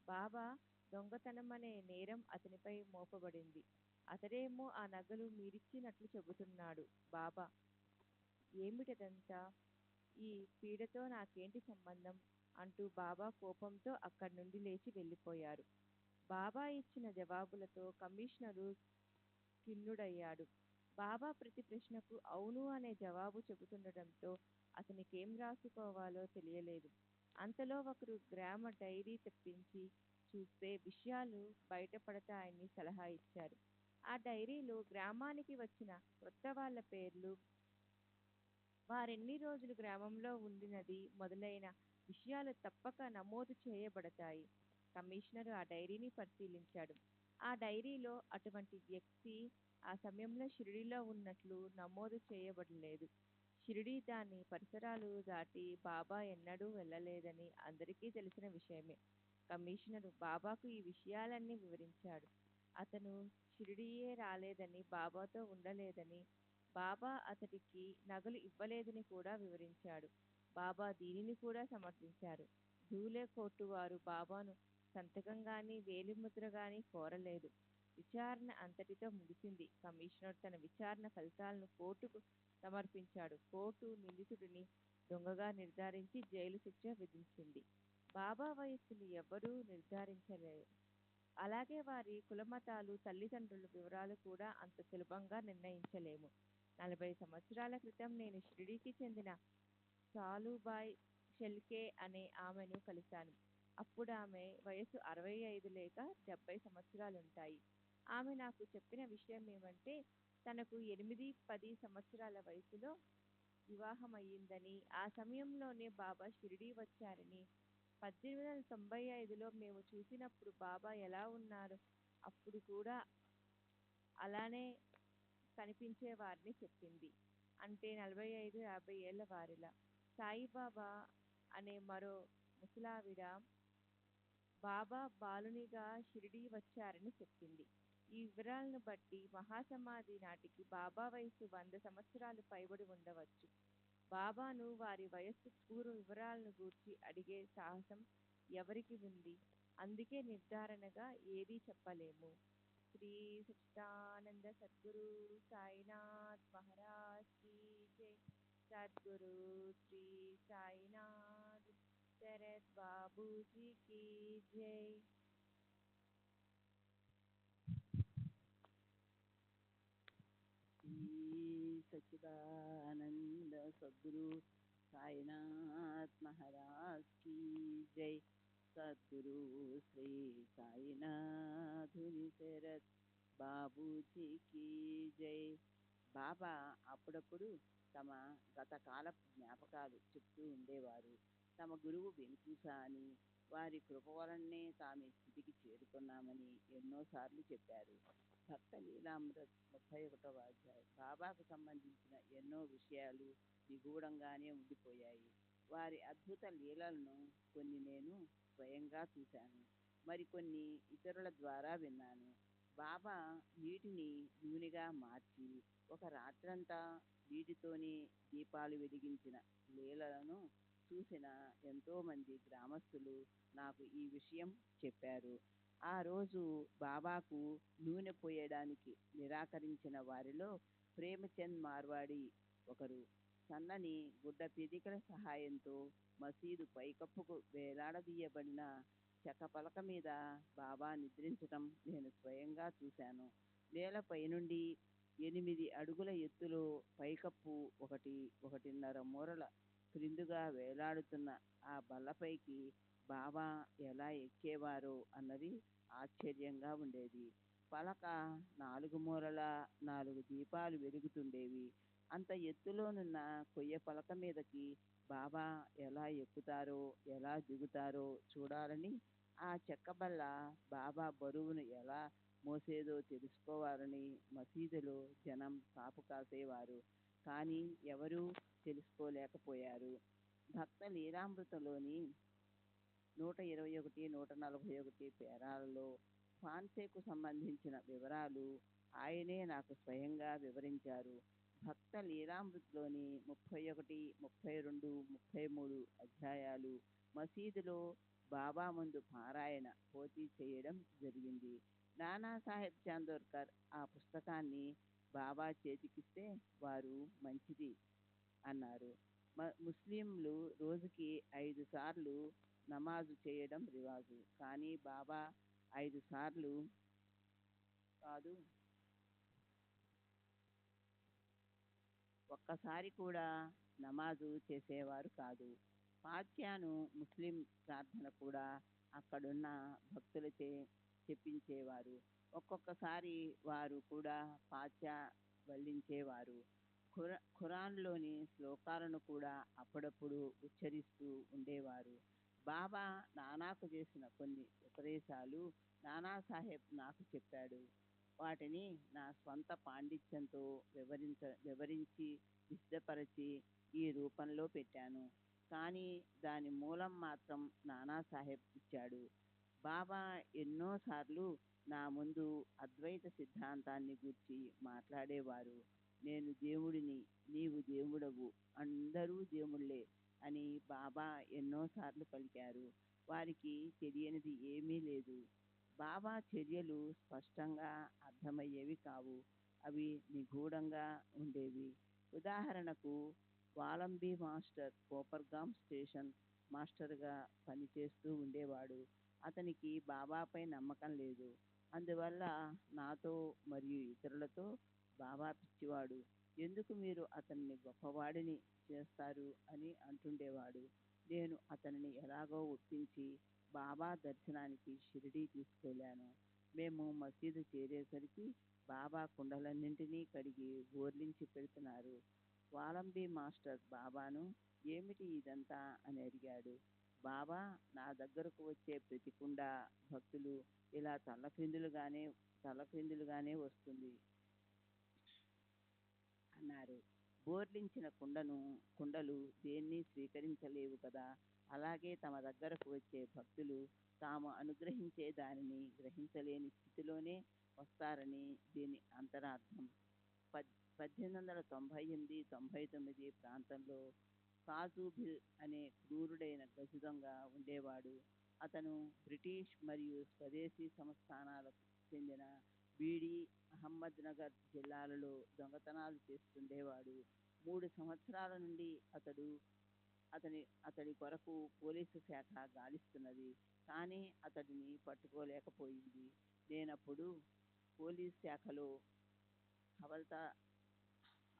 బాబా దొంగతనమనే నేరం అతనిపై మోపబడింది. అతడేమో ఆ నగలు మీరిచ్చినట్లు చెబుతున్నాడు. బాబా ఏమిటదంతా? ఈ పీడతో నాకేంటి సంబంధం? అంటూ బాబా కోపంతో అక్కడి నుండి లేచి వెళ్ళిపోయారు. బాబా ఇచ్చిన జవాబులతో కమిషనరు ఖిన్నుడయ్యాడు. బాబా ప్రతి ప్రశ్నకు అవును అనే జవాబు చెబుతుండటంతో అతనికేం రాసుకోవాలో తెలియలేదు. అంతలో ఒకరు గ్రామ డైరీ తెప్పించి చూస్తే విషయాలు బయటపడతాయని సలహా ఇచ్చారు. ఆ డైరీలో గ్రామానికి వచ్చిన కొత్త వాళ్ళ పేర్లు, వారెన్ని రోజులు గ్రామంలో ఉండినది మొదలైన విషయాలు తప్పక నమోదు చేయబడతాయి. కమిషనరు ఆ డైరీని పరిశీలించాడు. ఆ డైరీలో అటువంటి వ్యక్తి ఆ సమయంలో షిరిడీలో ఉన్నట్లు నమోదు చేయబడలేదు. షిరిడీ దాని పరిసరాలు దాటి బాబా ఎన్నడూ వెళ్ళలేదని అందరికీ తెలిసిన విషయమే. కమిషనరు బాబాకు ఈ విషయాలన్నీ వివరించాడు. అతను షిరిడీయే రాలేదని, బాబాతో ఉండలేదని, బాబా అతడికి నగలు ఇవ్వలేదని కూడా వివరించాడు. బాబా దీనిని కూడా సమర్థించారు. ధూలే కోర్టు వారు బాబాను సంతకం గాని వేలిముద్ర గాని కోరలేదు. విచారణ అంతటితో ముగిసింది. కమిషనర్ తన విచారణ ఫలితాలను కోర్టుకు సమర్పించాడు. కోర్టు నిందితుడిని దొంగగా నిర్ధారించి జైలు శిక్ష విధించింది. బాబా వయస్సును ఎవరూ నిర్ధారించలేరు. అలాగే వారి కులమతాలు, తల్లిదండ్రుల వివరాలు కూడా అంత సులభంగా నిర్ణయించలేము. 40 సంవత్సరాల క్రితం నేను షిరిడీకి చెందిన సాలుబాయ్ షెల్కే అనే ఆమెను కలిశాను. అప్పుడు ఆమె వయసు 65 లేక 70 సంవత్సరాలుంటాయి. ఆమె నాకు చెప్పిన విషయం ఏమంటే, తనకు 8-10 సంవత్సరాల వయసులో వివాహమయ్యిందని, ఆ సమయంలోనే బాబా షిరిడీ వచ్చారని, 1895లో మేము చూసినప్పుడు బాబా ఎలా ఉన్నారు, అప్పుడు కూడా అలానే కనిపించేవారని చెప్పింది. అంటే 45-50 ఏళ్ల వారిలా. సాయిబాబా అనే మరో ముసలావిడ బాబా బాలునిగా షిరిడీ వచ్చారని చెప్పింది. ఈ వివరాలను బట్టి మహాసమాధి నాటికి బాబా వయసు 100 సంవత్సరాలు పైబడి ఉండవచ్చు. బాబాను వారి వయస్సు పూర్వ వివరాలను గూర్చి అడిగే సాహసం ఎవరికి ఉంది? అందుకే నిర్ధారణగా ఏదీ చెప్పలేము. శ్రీ సచ్చిదానంద సద్గురు సాయినాథ్ మహారాజ్ కీ జై. సద్గురు శ్రీ సాయినాథ్ శరత్ బాబూజీ కీ జై. श्री सच्चिदानंद सद्गुरु साईनाथ महाराज की जय. सद्गुरु श्री సాయినాథుని శరత్ బాబూజీకి జై. బాబా అప్పుడప్పుడు తమ గతకాలపు జ్ఞాపకాలు చెప్తూ ఉండేవారు. తమ గురువు వెనుకూస అని, వారి కృప వలనే తాము స్థితికి చేరుకున్నామని ఎన్నోసార్లు చెప్పారు. భక్త లీలామృత్ 31వ అధ్యాయం. బాబాకు సంబంధించిన ఎన్నో విషయాలు నిగూఢంగానే ఉండిపోయాయి. వారి అద్భుత లీలలను కొన్ని నేను స్వయంగా చూశాను, మరికొన్ని ఇతరుల ద్వారా విన్నాను. బాబా నీటిని నూనెగా మార్చి ఒక రాత్రంతా నీటితోనే దీపాలు వెలిగించిన లీలలను చూసిన ఎంతోమంది గ్రామస్తులు నాకు ఈ విషయం చెప్పారు. ఆ రోజు బాబాకు నూనె పోయడానికి నిరాకరించిన వారిలో ప్రేమచంద్ మార్వాడి ఒకరు. సన్నని గుడ్డ పిదికల సహాయంతో మసీదు పైకప్పుకు వేలాడదీయబడిన చెక్కపలక మీద బాబా నిద్రించటం నేను స్వయంగా చూశాను. నేలపై నుండి 8 అడుగుల ఎత్తులో పైకప్పు 1-1.5 మూరల క్రిందుగా వేలాడుతున్న ఆ బల్లపైకి బాబా ఎలా ఎక్కేవారో అన్నది ఆశ్చర్యంగా ఉండేది. పలక నాలుగు మూలలా 4 దీపాలు వెలుగుతుండేవి. అంత ఎత్తులోనున్న కొయ్య పలక మీదకి బాబా ఎలా ఎక్కుతారో, ఎలా దిగుతారో చూడాలని, ఆ చెక్క బల్ల బాబా బరువును ఎలా మోసేదో తెలుసుకోవాలని మసీదులో జనం కాపు కాసేవారు. కానీ ఎవరూ తెలుసుకోలేకపోయారు. భక్త లీలామృతలోని 121, 141 పేరాలలో ఫాన్సేకు సంబంధించిన వివరాలు ఆయనే నాకు స్వయంగా వివరించారు. భక్త లీలామృతిలోని 31, 32, 33 అధ్యాయాలు మసీదులో బాబా ముందు పారాయణ పోతీ చేయడం జరిగింది. నానాసాహెబ్ చాందోర్కర్ ఆ పుస్తకాన్ని బాబా చేతికిస్తే వారు మంచిది అన్నారు. ముస్లింలు రోజుకి 5 సార్లు నమాజు చేయడం రివాజు. కానీ బాబా 5 సార్లు కాదు, ఒక్కసారి కూడా నమాజు చేసేవారు కాదు. ఫాత్యాను ముస్లిం ప్రార్థన కూడా అక్కడున్న భక్తులచే చెప్పించేవారు. ఒక్కొక్కసారి వారు కూడా ఫాత్యా వల్లించేవారు. ఖురాన్లోని శ్లోకాలను కూడా అప్పుడప్పుడు ఉచ్చరిస్తూ ఉండేవారు. బాబా నానాకు చేసిన కొన్ని ఉపదేశాలు నానాసాహెబ్ నాకు చెప్పాడు. వాటిని నా స్వంత పాండిత్యంతో వివరించి విశదపరచి ఈ రూపంలో పెట్టాను. కానీ దాని మూలం మాత్రం నానాసాహెబ్ ఇచ్చాడు. బాబా ఎన్నోసార్లు నా ముందు అద్వైత సిద్ధాంతాన్ని గూర్చి మాట్లాడేవారు. నేను దేవుడిని, నీవు దేవుడవు, అందరూ దేవుళ్ళే అని బాబా ఎన్నోసార్లు పలికారు. వారికి తెలియనిది ఏమీ లేదు. బాబా చర్యలు స్పష్టంగా అర్థమయ్యేవి కావు. అవి నిగూఢంగా ఉండేవి. ఉదాహరణకు వాలంబీ మాస్టర్ కోపర్గాం స్టేషన్ మాస్టర్గా పనిచేస్తూ ఉండేవాడు. అతనికి బాబాపై నమ్మకం లేదు. అందువల్ల నాతో మరియు ఇతరులతో బాబా పిచ్చివాడు, ఎందుకు మీరు అతన్ని గొప్పవాడిని చేస్తారు అని అంటుండేవాడు. నేను అతనిని ఎలాగో ఒప్పించి బాబా దర్శనానికి షిరిడీ తీసుకెళ్ళాను. మేము మసీదు చేరేసరికి బాబా కుండలన్నింటినీ కడిగి బోర్లించి పెడుతున్నారు. వాలంబీ మాస్టర్ బాబాను ఏమిటి ఇదంతా అని అడిగాడు. బాబా, నా దగ్గరకు వచ్చే ప్రతి కుండ భక్తులు ఇలా తలక్రిందులుగానే వస్తుంది అన్నారు. బోర్లించిన కుండలు దేన్ని స్వీకరించలేవు కదా. అలాగే తమ దగ్గరకు వచ్చే భక్తులు తాము అనుగ్రహించే దానిని గ్రహించలేని స్థితిలోనే వస్తారని దీని అంతరార్థం. 1898-99 ప్రాంతంలో కాజూభిల్ అనే క్రూరుడైన గజదొంగ ఉండేవాడు. అతను బ్రిటిష్ మరియు స్వదేశీ సంస్థానాలకు చెందిన బీడీ, అహ్మద్నగర్ జిల్లాలలో దొంగతనాలు చేస్తుండేవాడు. 3 సంవత్సరాల నుండి అతడి కొరకు పోలీసు శాఖ గాలిస్తున్నది. కానీ అతడిని పట్టుకోలేకపోయింది. నేనప్పుడు పోలీస్ శాఖలో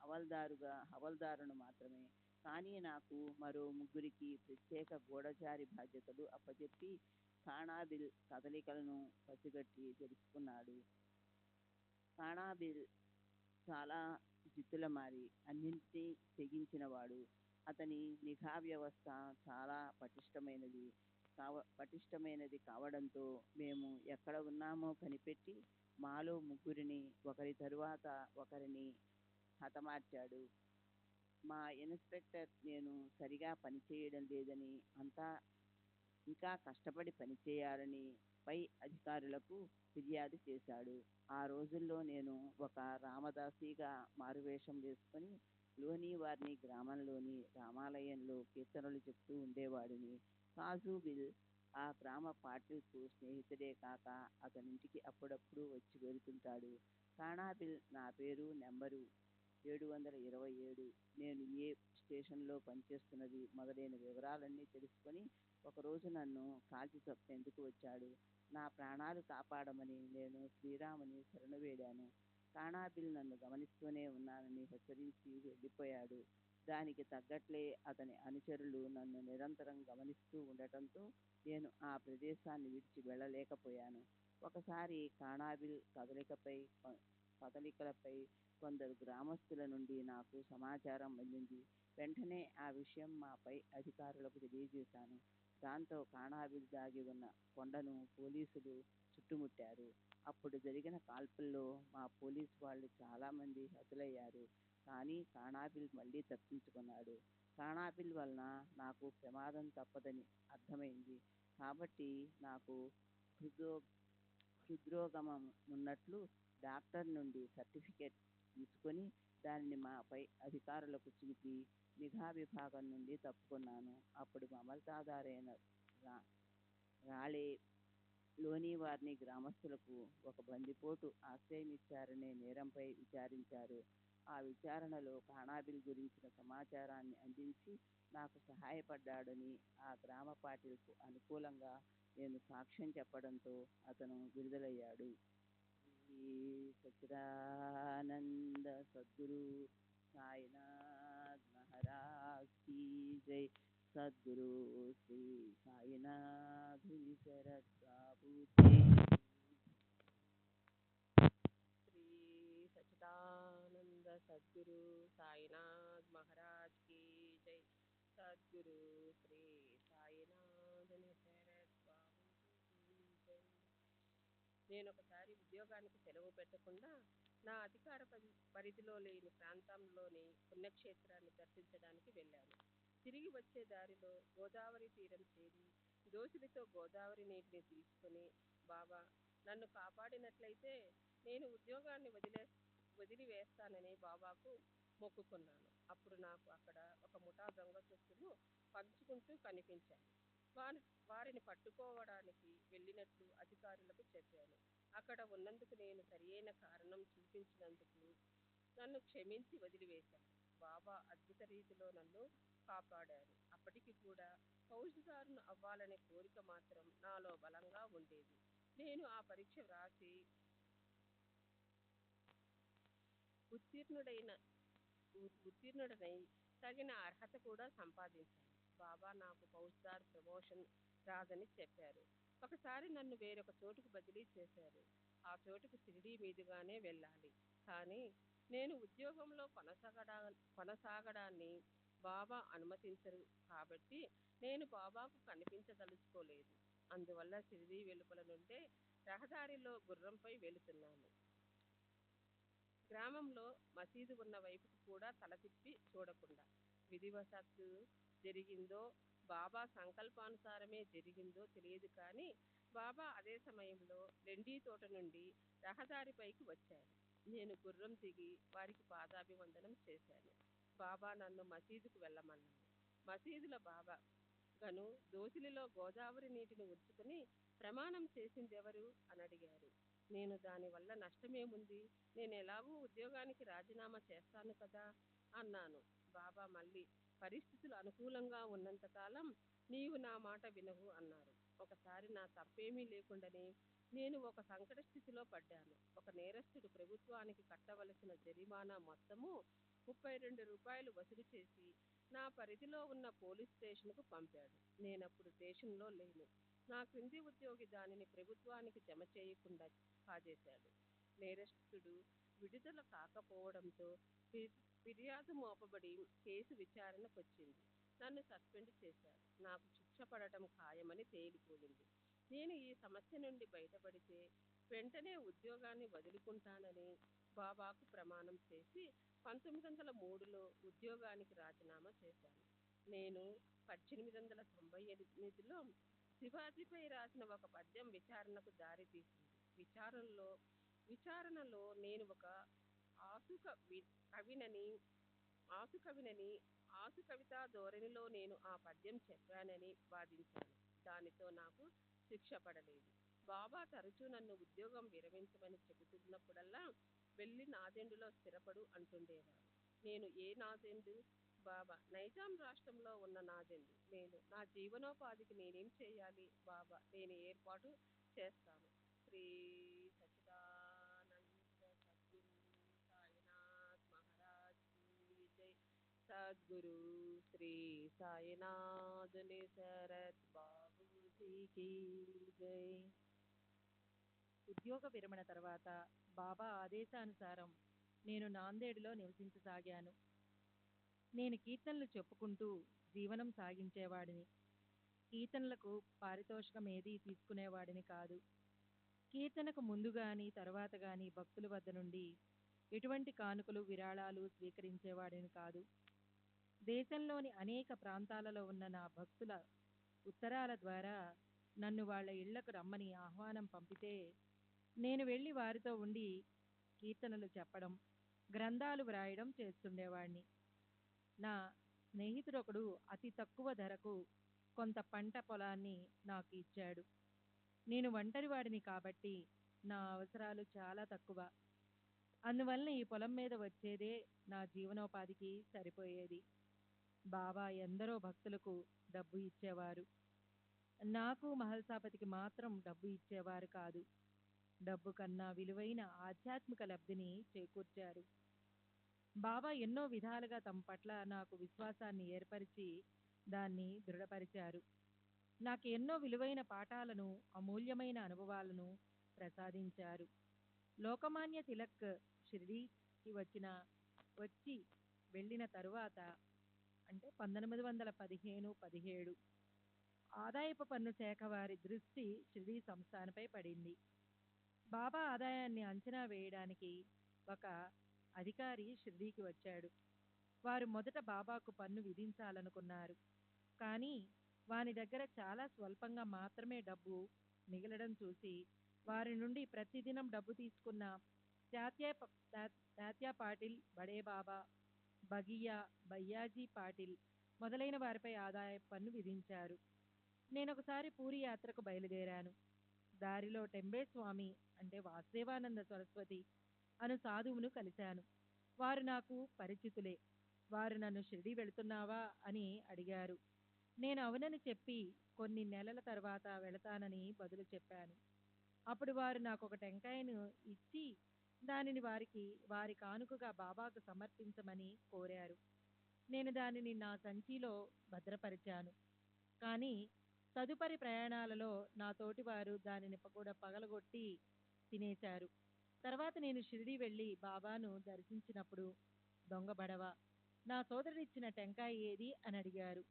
హవల్దారును మాత్రమే. కానీ నాకు మరో 3కి ప్రత్యేక గూఢచారి బాధ్యతలు అప్పచెప్పి ఖానాబిల్ కదలికలను పసిగట్టి తెలుసుకున్నాడు. ఖానాబిల్ చాలా జిత్తులమారి, అన్నింటినీ తెగించినవాడు. అతని నిఘా వ్యవస్థ చాలా పటిష్టమైనది కావడంతో మేము ఎక్కడ ఉన్నామో కనిపెట్టి మాలో 3ని ఒకరి తరువాత ఒకరిని హతమార్చాడు. మా ఇన్స్పెక్టర్ నేను సరిగా పనిచేయడం లేదని, ఇంకా కష్టపడి పనిచేయాలని పై అధికారులకు ఫిర్యాదు చేశాడు. ఆ రోజుల్లో నేను ఒక రామదాసీగా మారువేషం వేసుకొని లోనివార్ని గ్రామంలోని రామాలయంలో కీర్తనలు చెప్తూ ఉండేవాడిని. కాజూబిల్ ఆ గ్రామ పాటిల్కు స్నేహితుడే కాక అతనింటికి అప్పుడప్పుడు వచ్చి వెళుతుంటాడు. ఖానాబిల్ నా పేరు, నెంబరు 727, నేను ఏ స్టేషన్లో పనిచేస్తున్నది మొదలైన వివరాలన్నీ తెలుసుకొని ఒకరోజు నన్ను కాల్చి చంపేందుకు వచ్చాడు. నా ప్రాణాలు కాపాడమని నేను శ్రీరాముని శరణు వేడాను. ఖానాబిల్ నన్ను గమనిస్తూనే ఉన్నానని హెచ్చరించి వెళ్ళిపోయాడు. దానికి తగ్గట్లే అతని అనుచరులు నన్ను నిరంతరం గమనిస్తూ ఉండటంతో నేను ఆ ప్రదేశాన్ని విడిచి వెళ్ళలేకపోయాను. ఒకసారి కాణాబిల్ కదలికలపై కొందరు గ్రామస్తుల నుండి నాకు సమాచారం అందింది. వెంటనే ఆ విషయం మా పై అధికారులకు తెలియజేశాను. దాంతో కాణాబిల్ దాగి ఉన్న కొండను పోలీసులు చుట్టుముట్టారు. అప్పుడు జరిగిన కాల్పుల్లో మా పోలీసు వాళ్ళు చాలామంది హతులయ్యారు. కానీ కాణాబిల్ మళ్ళీ తప్పించుకున్నాడు. కాణాబిల్ వలన నాకు ప్రమాదం తప్పదని అర్థమైంది. కాబట్టి నాకు హృదో హృద్రోగమం ఉన్నట్లు డాక్టర్ నుండి సర్టిఫికేట్ తీసుకొని దానిని మా పై అధికారులకు చూపి నిఘా విభాగం నుండి తప్పుకున్నాను. అప్పుడు మమల్తాదారైన రాళే లోనివారిని గ్రామస్తులకు ఒక బందిపోటు ఆశ్రయమిచ్చారనే నేరంపై విచారించారు. ఆ విచారణలో కాణాబిల్ గురించిన సమాచారాన్ని అందించి నాకు సహాయపడ్డాడని ఆ గ్రామ పార్టీలకు అనుకూలంగా నేను సాక్ష్యం చెప్పడంతో అతను విడుదలయ్యాడు. శ్రీ సచ్చిదానంద సద్గురు సాయినాథ్ మహారాజ్ కీ జై. సద్గురు శ్రీ సాయినాథుని శరత్ బాబు జై. శ్రీ సచ్చిదానంద సద్గురు సాయినాథ్ మహారాజ్ కీ జై. సద్గురు శ్రీ సాయినాథుని శరత్ బాబూజీ జై. నేను ఒకసారి ఉద్యోగానికి సెలవు పెట్టకుండా నా అధికార పరిధిలో లేని ప్రాంతంలోని పుణ్యక్షేత్రాన్ని దర్శించడానికి వెళ్ళాను. తిరిగి వచ్చే దారిలో గోదావరి తీరం చేరి దోసిలితో గోదావరి నీటిని తీసుకుని, బాబా నన్ను కాపాడినట్లయితే నేను ఉద్యోగాన్ని వదిలివేస్తానని బాబాకు మొక్కుకున్నాను. అప్పుడు నాకు అక్కడ ఒక ముఠా దొంగ సొత్తును పంచుకుంటూ కనిపించాను. వారిని పట్టుకోవడానికి వెళ్ళినట్లు అధికారులకు చెప్పాను. అక్కడ ఉన్నందుకు నేను సరియైన కారణం చూపించినందుకు నన్ను క్షమించి వదిలివేశారు. బాబా అద్భుత రీతిలో నన్ను కాపాడారు. అప్పటికి కూడా ఫౌజ్దారును అవ్వాలనే కోరిక మాత్రం నాలో బలంగా ఉండేది. నేను ఆ పరీక్ష వ్రాసి ఉత్తీర్ణుడనై తగిన అర్హత కూడా సంపాదించాను. బాబా నాకు ఫౌజ్దార్ ప్రమోషన్ రాదని చెప్పారు. ఒకసారి నన్ను వేరొక చోటుకు బదిలీ చేశారు. ఆ చోటుకు షిరిడీ మీదుగానే వెళ్ళాలి. కానీ నేను ఉద్యోగంలో కొనసాగడాన్ని బాబా అనుమతించరు. కాబట్టి నేను బాబాకు కనిపించదలుచుకోలేదు. అందువల్ల షిరిడీ వెలుపల నుండే రహదారిలో గుర్రంపై వెళుతున్నాను. గ్రామంలో మసీదు ఉన్న వైపుకు కూడా తల తిప్పి చూడకుండా. విధివశాత్తు జరిగిందో బాబా సంకల్పానుసారమే జరిగిందో తెలియదు, కానీ బాబా అదే సమయంలో లెండీ తోట నుండి రహదారిపైకి వచ్చారు. నేను గుర్రం దిగి వారికి పాదాభివందనం చేశాను. బాబా నన్ను మసీదుకు వెళ్ళమన్నారు. మసీదుల బాబా గను దోసిలిలో గోదావరి నీటిని ఉంచుకుని ప్రమాణం చేసిందెవరు అని అడిగారు. నేను దానివల్ల నష్టమేముంది, నేను ఎలాగూ ఉద్యోగానికి రాజీనామా చేస్తాను కదా అన్నాను. బాబా మళ్ళీ పరిస్థితులు అనుకూలంగా ఉన్నంతకాలం నీవు నా మాట వినవు అన్నారు. ఒకసారి నా తప్పేమీ లేకుండానే నేను ఒక సంకట స్థితిలో పడ్డాను. ఒక నేరస్తుడు ప్రభుత్వానికి కట్టవలసిన జరిమానా మొత్తము 32 రూపాయలు వసూలు చేసి నా పరిధిలో ఉన్న పోలీస్ స్టేషన్కు పంపాడు. నేనప్పుడు స్టేషన్లో లేను. నా క్రింది ఉద్యోగి దానిని ప్రభుత్వానికి జమ చేయకుండా కాజేశాడు. నేరస్తుడు విడుదల కాకపోవడంతో ఫిర్యాదు మోపబడి కేసు విచారణకొచ్చింది. నన్ను సస్పెండ్ చేశారు. నాకు శిక్ష పడటం ఖాయమని తేలిపోయింది. నేను ఈ సమస్య నుండి బయటపడితే వెంటనే ఉద్యోగాన్ని వదులుకుంటానని బాబాకు ప్రమాణం చేసి 1903లో ఉద్యోగానికి రాజీనామా చేశాను. నేను 1898లో శివాజీపై రాసిన ఒక పద్యం విచారణకు దారి తీసింది. విచారణలో నేను ఒక ఆసు కవితా ధోరణిలో నేను ఆ పద్యం చెప్పానని వాదించాను. దానితో నాకు శిక్ష పడలేదు. బాబా తరచూ నన్ను ఉద్యోగం విరమించమని చెబుతున్నప్పుడల్లా వెళ్ళి నాదెండులో స్థిరపడు అంటుండేవారు. నేను ఏ నాదెండు? బాబా, నైజాం రాష్ట్రంలో ఉన్న నాదెండు. నేను నా జీవనోపాధికి నేనేం చేయాలి? బాబా, నేను ఏర్పాటు చేస్తాను. శ్రీ సచ్చిదానంద సద్గురు సాయినాథ్ మహారాజ్ కీ జై. సద్గురు శ్రీ సాయినాథుని శరత్ బాబూజీ కీ జై. ఉద్యోగ విరమణ తర్వాత బాబా ఆదేశానుసారం నేను నాందేడులో నివసించసాగాను. నేను కీర్తనలు చెప్పుకుంటూ జీవనం సాగించేవాడిని. కీర్తనలకు పారితోషికం ఏదీ తీసుకునేవాడిని కాదు. కీర్తనకు ముందు గాని తర్వాత గాని భక్తుల వద్ద నుండి ఎటువంటి కానుకలు విరాళాలు స్వీకరించేవాడిని కాదు. దేశంలోని అనేక ప్రాంతాలలో ఉన్న నా భక్తుల ఉత్తరాల ద్వారా నన్ను వాళ్ళ ఇళ్లకు రమ్మని ఆహ్వానం పంపితే నేను వెళ్ళి వారితో ఉండి కీర్తనలు చెప్పడం, గ్రంథాలు వ్రాయడం చేస్తుండేవాణ్ణి. నా స్నేహితుడొకడు అతి తక్కువ ధరకు కొంత పంట పొలాన్ని నాకు ఇచ్చాడు. నేను ఒంటరివాడిని కాబట్టి నా అవసరాలు చాలా తక్కువ. అందువలన ఈ పొలం మీద వచ్చేదే నా జీవనోపాధికి సరిపోయేది. బాబా ఎందరో భక్తులకు డబ్బు ఇచ్చేవారు. నాకు మహల్సాపతికి మాత్రం డబ్బు ఇచ్చేవారు కాదు. డబ్బు కన్నా విలువైన ఆధ్యాత్మిక లబ్ధిని చేకూర్చారు. బాబా ఎన్నో విధాలుగా తమ పట్ల నాకు విశ్వాసాన్ని ఏర్పరిచి దాన్ని దృఢపరిచారు. నాకు ఎన్నో విలువైన పాఠాలను, అమూల్యమైన అనుభవాలను ప్రసాదించారు. లోకమాన్య తిలక్ షిరిడీకి వచ్చి వెళ్ళిన తరువాత అంటే 1915-17 ఆదాయపు పన్ను శాఖ వారి దృష్టి షిరిడీ సంస్థానపై పడింది. బాబా ఆదాయాన్ని అంచనా వేయడానికి ఒక అధికారి షిరిడీకి వచ్చాడు. వారు మొదట బాబాకు పన్ను విధించాలనుకున్నారు. కానీ వాని దగ్గర చాలా స్వల్పంగా మాత్రమే డబ్బు మిగలడం చూసి వారి నుండి ప్రతిదినం డబ్బు తీసుకున్న తాత్యా పాటిల్, బడే బాబా, బగియా, బయ్యాజీ పాటిల్ మొదలైన వారిపై ఆదాయ పన్ను విధించారు. నేనొకసారి పూరి యాత్రకు బయలుదేరాను. దారిలో టెంబే స్వామి అంటే వాసుదేవానంద సరస్వతి అను సాధువును కలిశాను. వారు నాకు పరిచితులే. వారు నన్ను షిరిడీ వెళుతున్నావా అని అడిగారు. నేను అవునని చెప్పి కొన్ని నెలల తర్వాత వెళతానని బదులు చెప్పాను. అప్పుడు వారు నాకు ఒక టెంకాయను ఇచ్చి దానిని వారి కానుకగా బాబాకు సమర్పించమని కోరారు. నేను దానిని నా సంచిలో భద్రపరిచాను. కానీ తదుపరి ప్రయాణాలలో నా తోటివారు దానిని కూడా పగలగొట్టి తినేశారు. తర్వాత నేను షిరిడీ వెళ్ళి బాబాను దర్శించినప్పుడు దొంగ బడవ నా సోదరుడిచ్చిన టెంకాయ ఏది అని అడిగారు.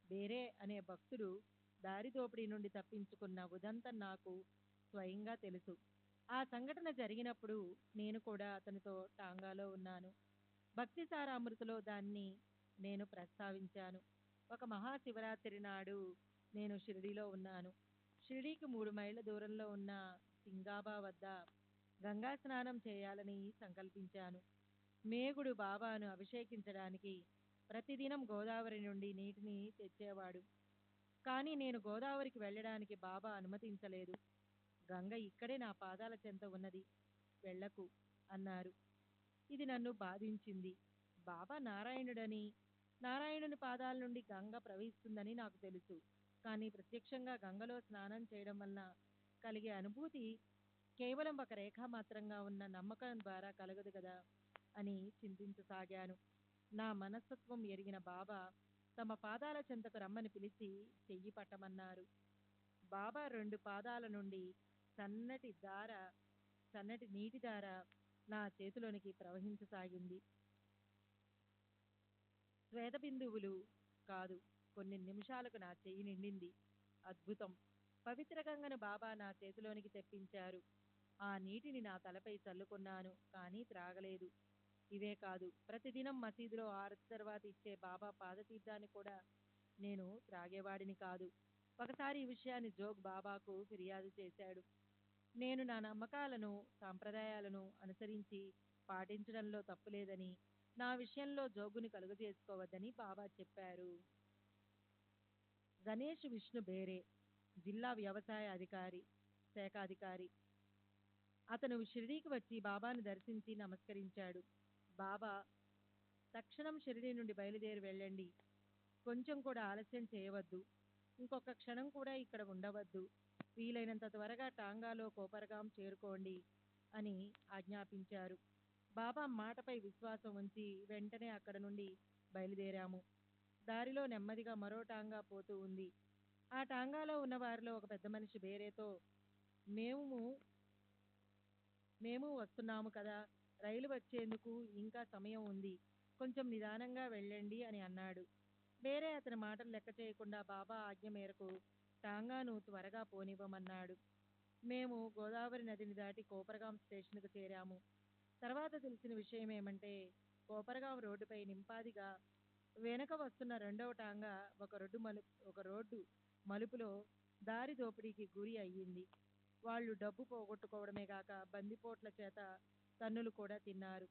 బేరే అనే భక్తుడు దారి దోపిడీ నుండి తప్పించుకున్న ఉదంతం నాకు స్వయంగా తెలుసు. ఆ సంఘటన జరిగినప్పుడు నేను కూడా అతనితో టాంగాలో ఉన్నాను. భక్తి సారామృతిలో దాన్ని నేను ప్రస్తావించాను. ఒక మహాశివరాత్రి నాడు నేను షిరిడీలో ఉన్నాను. షిరిడీకి 3 మైళ్ళ దూరంలో ఉన్న సింగాబా వద్ద గంగా స్నానం చేయాలని సంకల్పించాను. మేగుడు బాబాను అభిషేకించడానికి ప్రతిదినం గోదావరి నుండి నీటిని తెచ్చేవాడు. కానీ నేను గోదావరికి వెళ్ళడానికి బాబా అనుమతించలేదు. గంగ ఇక్కడే నా పాదాల చెంత ఉన్నది, వెళ్ళకు అన్నారు. ఇది నన్ను బాధించింది. బాబా నారాయణుడని, నారాయణుని పాదాల నుండి గంగ ప్రవహిస్తుందని నాకు తెలుసు. కానీ ప్రత్యక్షంగా గంగలో స్నానం చేయడం వలన కలిగే అనుభూతి కేవలం ఒక రేఖామాత్రంగా ఉన్న నమ్మకం ద్వారా కలగదు కదా అని చింతించసాగాను. నా మనస్తత్వం ఎరిగిన బాబా తమ పాదాల చెంతకు రమ్మని పిలిచి చెయ్యి పట్టమన్నారు. బాబా 2 పాదాల నుండి సన్నటి నీటి ధార నా చేతిలోనికి ప్రవహించసాగింది. శ్వేత బిందువులు కాదు, కొన్ని నిమిషాలకు నా చెయ్యి నిండింది. అద్భుతం! పవిత్ర గంగను బాబా నా చేతిలోనికి తెప్పించారు. ఆ నీటిని నా తలపై చల్లుకున్నాను, కానీ త్రాగలేదు. ఇవే కాదు, ప్రతిదినం మసీదులో హారతి తర్వాత ఇచ్చే బాబా పాదతీర్థాన్ని కూడా నేను త్రాగేవాడిని కాదు. ఒకసారి ఈ విషయాన్ని జోగ్ బాబాకు ఫిర్యాదు చేశాడు. నేను నా నమ్మకాలను, సాంప్రదాయాలను అనుసరించి పాటించడంలో తప్పులేదని, నా విషయంలో జోగుని కలుగజేసుకోవద్దని బాబా చెప్పారు. గణేష్ విష్ణు బేరే జిల్లా వ్యవసాయ శాఖాధికారి. అతను షిరిడీకి వచ్చి బాబాను దర్శించి నమస్కరించాడు. బాబా, తక్షణం షిరిడీ నుండి బయలుదేరి వెళ్ళండి. కొంచెం కూడా ఆలస్యం చేయవద్దు. ఇంకొక క్షణం కూడా ఇక్కడ ఉండవద్దు. వీలైనంత త్వరగా టాంగాలో కోపరగాం చేరుకోండి అని ఆజ్ఞాపించారు. బాబా మాటపై విశ్వాసం ఉంచి వెంటనే అక్కడ నుండి బయలుదేరాము. దారిలో నెమ్మదిగా మరో టాంగా పోతూ ఉంది. ఆ టాంగాలో ఉన్న వారిలో ఒక పెద్ద మనిషి బేరేతో, మేము మేము వస్తున్నాము కదా, రైలు వచ్చేందుకు ఇంకా సమయం ఉంది, కొంచెం నిదానంగా వెళ్ళండి అని అన్నాడు. వేరే అతని మాటలు లెక్క చేయకుండా బాబా ఆజ్ఞ మేరకు టాంగాను త్వరగా పోనివ్వమన్నాడు. మేము గోదావరి నదిని దాటి కోపరగాం స్టేషన్కు చేరాము. తర్వాత తెలిసిన విషయం ఏమంటే, కోపరగాం రోడ్డుపై నింపాదిగా వెనక వస్తున్న రెండవ టాంగా ఒక రోడ్డు మలుపులో దారి దోపిడీకి గురి అయ్యింది. వాళ్ళు డబ్బు పోగొట్టుకోవడమే కాక బందిపోట్ల చేత తన్నులు కూడా తిన్నారు.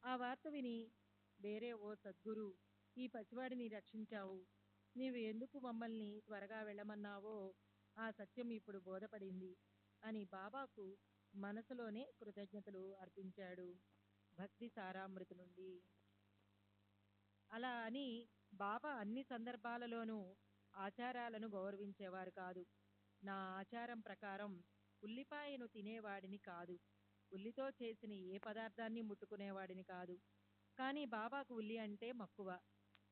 ఆ వార్త విని వేరే ఓ సద్గురు, ఈ పసివాడిని రక్షించావు, నీవు ఎందుకు మమ్మల్ని త్వరగా వెళ్ళమన్నావో ఆ సత్యం ఇప్పుడు బోధపడింది అని బాబాకు మనసులోనే కృతజ్ఞతలు అర్పించాడు. భక్తి సారామృతి నుండి. అలా అని బాబా అన్ని సందర్భాలలోనూ ఆచారాలను గౌరవించేవారు కాదు. నా ఆచారం ప్రకారం ఉల్లిపాయను తినేవాడిని కాదు, ఉల్లితో చేసిన ఏ పదార్థాన్ని ముట్టుకునేవాడిని కాదు. కానీ బాబాకు ఉల్లి అంటే మక్కువ.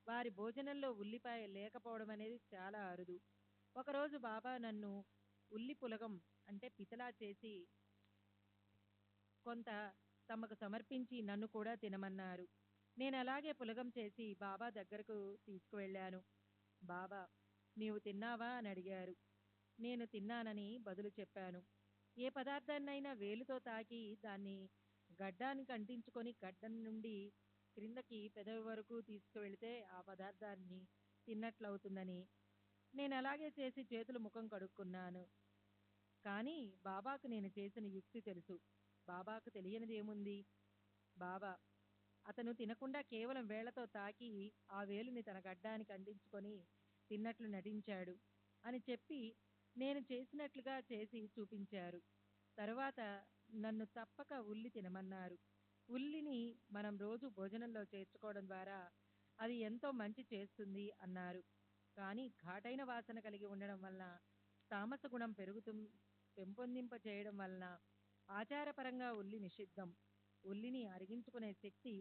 వారి భోజనంలో ఉల్లిపాయ లేకపోవడం అనేది చాలా అరుదు. ఒకరోజు బాబా నన్ను ఉల్లి పులగం అంటే పితలా చేసి కొంత తమకు సమర్పించి నన్ను కూడా తినమన్నారు. నేను అలాగే పులగం చేసి బాబా దగ్గరకు తీసుకువెళ్ళాను. బాబా, నీవు తిన్నావా అని అడిగారు. నేను తిన్నానని బదులు చెప్పాను. ఏ పదార్థాన్నైనా వేలుతో తాకి దాన్ని గడ్డానికి అంటించుకొని గడ్డం నుండి క్రిందకి పెదవి వరకు తీసుకువెళితే ఆ పదార్థాన్ని తిన్నట్లవుతుందని నేను అలాగే చేసి చేతులు ముఖం కడుక్కున్నాను. కానీ బాబాకు నేను చేసిన యుక్తి తెలుసు. బాబాకు తెలియనిది ఏముంది? బాబా అతను తినకుండా కేవలం వేళ్లతో తాకి ఆ వేలుని తన గడ్డానికి అంటించుకొని తిన్నట్లు నటించాడు అని చెప్పి నేను చేసినట్లుగా చేసి చూపించారు. తరువాత నన్ను తప్పక ఉల్లి తినమన్నారు. ఉల్లిని మనం రోజు భోజనంలో చేర్చుకోవడం ద్వారా అది ఎంతో మంచి చేస్తుంది అన్నారు. కానీ ఘాటైన వాసన కలిగి ఉండడం వలన, తామస గుణం పెంపొందింప చేయడం వలన ఆచారపరంగా ఉల్లి నిషిద్ధం. ఉల్లిని అరిగించుకునే శక్తి,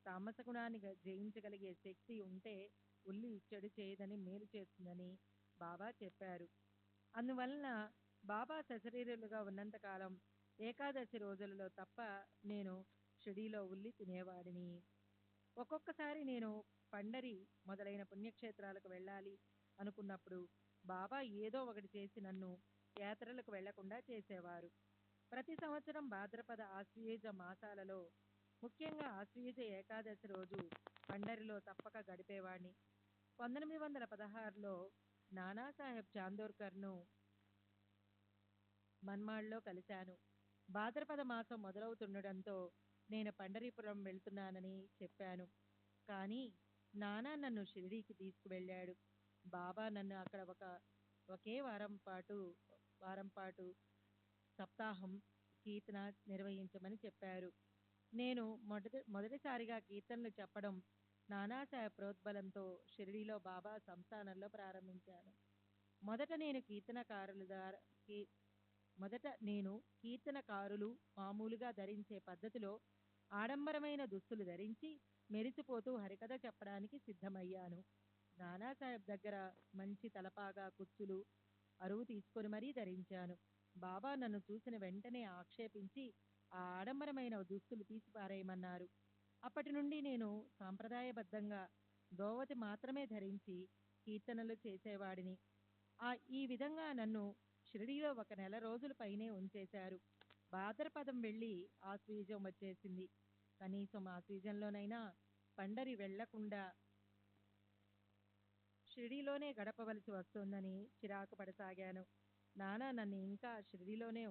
తామస గుణాన్ని జయించగలిగే శక్తి ఉంటే ఉల్లి చెడు చేయదని, మేలు చేస్తుందని బాబా చెప్పారు. అందువలన బాబా సశరీరులుగా ఉన్నంతకాలం ఏకాదశి రోజులలో తప్ప నేను షిరిడీలో ఉల్లి తినేవాడిని. ఒక్కొక్కసారి నేను పండరి మొదలైన పుణ్యక్షేత్రాలకు వెళ్ళాలి అనుకున్నప్పుడు బాబా ఏదో ఒకటి చేసి నన్ను యాత్రలకు వెళ్లకుండా చేసేవారు. ప్రతి సంవత్సరం భాద్రపద ఆశ్వయుజ మాసాలలో, ముఖ్యంగా ఆశ్వయుజ ఏకాదశి రోజు పండరిలో తప్పక గడిపేవాణ్ణి. 1916లో నానాసాహెబ్ చాందోర్కర్ను మన్మాడ్లో కలిశాను. భాద్రపద మాసం మొదలవుతుండడంతో నేను పండరీపురం వెళ్తున్నానని చెప్పాను. కానీ నానా నన్ను షిరిడీకి తీసుకువెళ్ళాడు. బాబా నన్ను అక్కడ ఒకే వారం పాటు సప్తాహం కీర్తన నిర్వహించమని చెప్పారు. నేను మొదటిసారిగా కీర్తనలు చెప్పడం నానాసాహెబ్ ప్రోద్బలంతో షిరిడీలో బాబా సంస్థానంలో ప్రారంభించాను. మొదట నేను కీర్తనకారులు మామూలుగా ధరించే పద్ధతిలో ఆడంబరమైన దుస్తులు ధరించి మెరిసిపోతూ హరికథ చెప్పడానికి సిద్ధమయ్యాను. నానాసాహెబ్ దగ్గర మంచి తలపాగా, కుచ్చులు అరువు తీసుకొని మరీ ధరించాను. బాబా నన్ను చూసిన వెంటనే ఆక్షేపించి ఆ ఆడంబరమైన దుస్తులు తీసి పారేయమన్నారు. అప్పటి నుండి నేను సాంప్రదాయబద్ధంగా దోవతి మాత్రమే ధరించి కీర్తనలు చేసేవాడిని. ఈ విధంగా నన్ను షిరిడీలో 1 నెల రోజుల పైనే ఉంచేశారు. భాద్రపదం వెళ్ళి ఆశ్వయుజం వచ్చేసింది. కనీసం ఆశ్వయుజంలోనైనా పండరి వెళ్లకుండా షిరిడీలోనే గడపవలసి వస్తోందని చిరాకు పడసాగాను. నానా నన్ను ఇంకా షిరిడీలోనే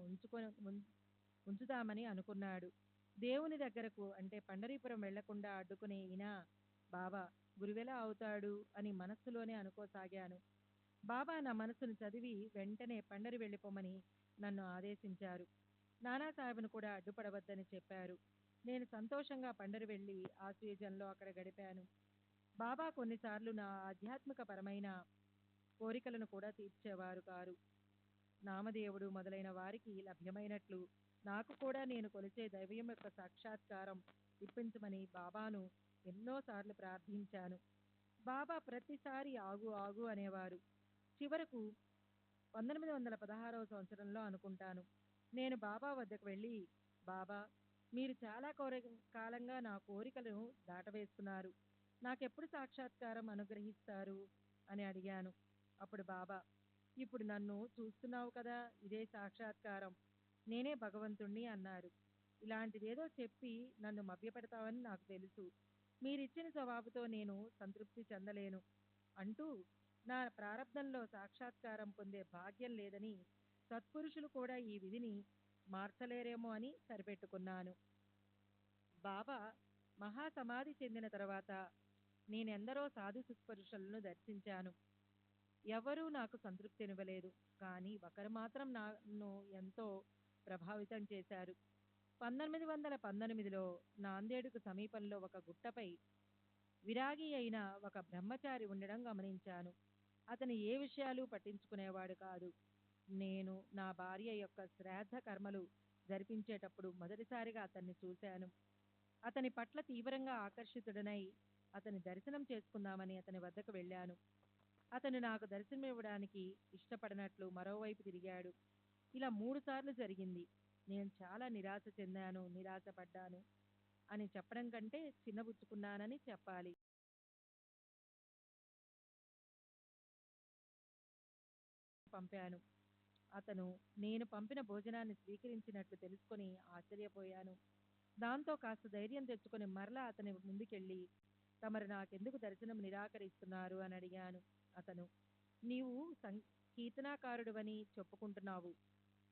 ఉంచుదామని అనుకున్నాడు. దేవుని దగ్గరకు అంటే పండరీపురం వెళ్లకుండా అడ్డుకునే ఈయన బాబా గురువెలా అవుతాడు అని మనస్సులోనే అనుకోసాగాను. బాబా నా మనసును చదివి వెంటనే పండరి వెళ్ళిపోమని నన్ను ఆదేశించారు. నానాసాహెబ్ను కూడా అడ్డుపడవద్దని చెప్పారు. నేను సంతోషంగా పండరి వెళ్ళి ఆశ్వయుజంలో అక్కడ గడిపాను. బాబా కొన్నిసార్లు నా ఆధ్యాత్మికపరమైన కోరికలను కూడా తీర్చేవారు కారు. నామదేవుడు మొదలైన వారికి లభ్యమైనట్లు నాకు కూడా నేను కొలిచే దైవం యొక్క సాక్షాత్కారం ఇప్పించమని బాబాను ఎన్నోసార్లు ప్రార్థించాను. బాబా ప్రతిసారి ఆగు ఆగు అనేవారు. చివరకు 1916వ సంవత్సరంలో అనుకుంటాను, నేను బాబా వద్దకు వెళ్ళి బాబా, మీరు చాలా కాలంగా నా కోరికలను దాటవేస్తున్నారు. నాకెప్పుడు సాక్షాత్కారం అనుగ్రహిస్తారు అని అడిగాను. అప్పుడు బాబా, ఇప్పుడు నన్ను చూస్తున్నావు కదా, ఇదే సాక్షాత్కారం. నేనే భగవంతుణ్ణి అన్నారు. ఇలాంటిదేదో చెప్పి నన్ను మభ్యపెడతావని నాకు తెలుసు. మీరిచ్చిన జవాబుతో నేను సంతృప్తి చెందలేను అంటూ నా ప్రారంధంలో సాక్షాత్కారం పొందే భాగ్యం లేదని, సత్పురుషులు కూడా ఈ విధిని మార్చలేరేమో అని సరిపెట్టుకున్నాను. బాబా మహాసమాధి చెందిన తర్వాత నేనెందరో సాధు సత్పురుషులను దర్శించాను. ఎవరూ నాకు సంతృప్తినివ్వలేదు. కానీ ఒకరు మాత్రం నన్ను ఎంతో ప్రభావితం చేశారు. 1919లో నాందేడుకు సమీపంలో ఒక గుట్టపై విరాగి అయిన ఒక బ్రహ్మచారి ఉండడం గమనించాను. అతను ఏ విషయాలు పట్టించుకునేవాడు కాదు. నేను నా భార్య యొక్క శ్రాద్ధ కర్మలు జరిపించేటప్పుడు మొదటిసారిగా అతన్ని చూశాను. అతని పట్ల తీవ్రంగా ఆకర్షితుడనై అతని దర్శనం చేసుకుందామని అతని వద్దకు వెళ్ళాను. అతను నాకు దర్శనమివ్వడానికి ఇష్టపడనట్లు మరోవైపు తిరిగాడు. ఇలా 3 సార్లు జరిగింది. నేను చాలా నిరాశ చెందాను, నిరాశపడ్డాను అని చెప్పడం కంటే చిన్నబుచ్చుకున్నానని చెప్పాలి. పంపాను. అతను నేను పంపిన భోజనాన్ని స్వీకరించినట్లు తెలుసుకొని ఆశ్చర్యపోయాను. దాంతో కాస్త ధైర్యం తెచ్చుకొని మరలా అతని ముందుకెళ్ళి, తమరు నాకెందుకు దర్శనం నిరాకరిస్తున్నారు అని అడిగాను. అతను, నీవు కీర్తనాకారుడివని చెప్పుకుంటున్నావు.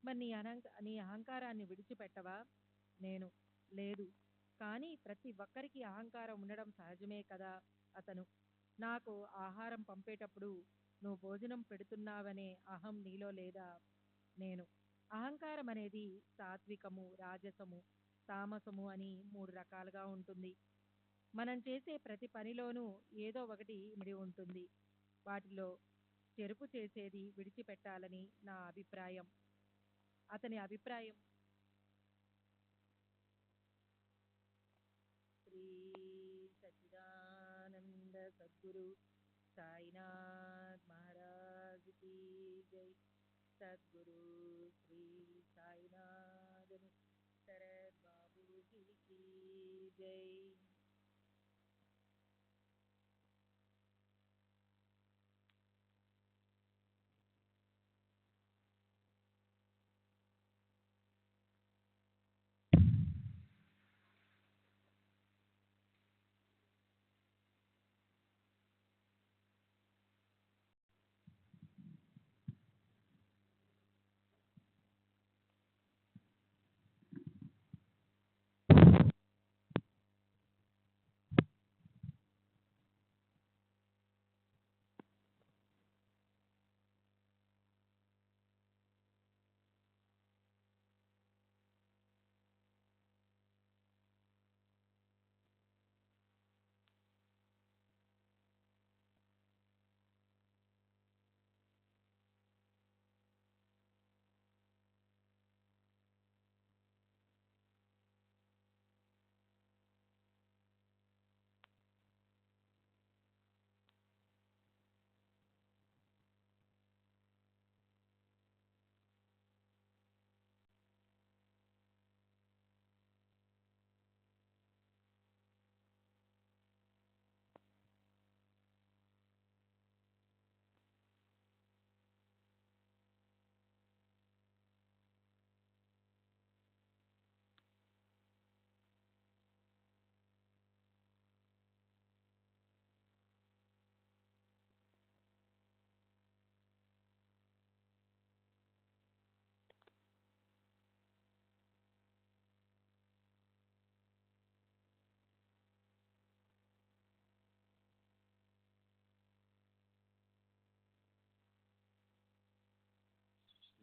మరి నీ అహంకారాన్ని విడిచిపెట్టవా? నేను, లేదు. కానీ ప్రతి ఒక్కరికి అహంకారం ఉండడం సహజమే కదా. అతను, నాకు ఆహారం పంపేటప్పుడు నువ్వు భోజనం పెడుతున్నావనే అహం నీలో లేదా? నేను, అహంకారం అనేది సాత్వికము, రాజసము, తామసము అని 3 రకాలుగా ఉంటుంది. మనం చేసే ప్రతి పనిలోనూ ఏదో ఒకటి ఇమిడి ఉంటుంది. వాటిలో చెరుపు చేసేది విడిచిపెట్టాలని నా అభిప్రాయం. అతని అభిప్రాయం శ్రీ సచ్చిదానంద సద్గురు సాయినాథ్ మహారాజ్ కీ జై. సద్గురు శ్రీ సాయినాథ్ శరత్ బాబూజీ కీ జై.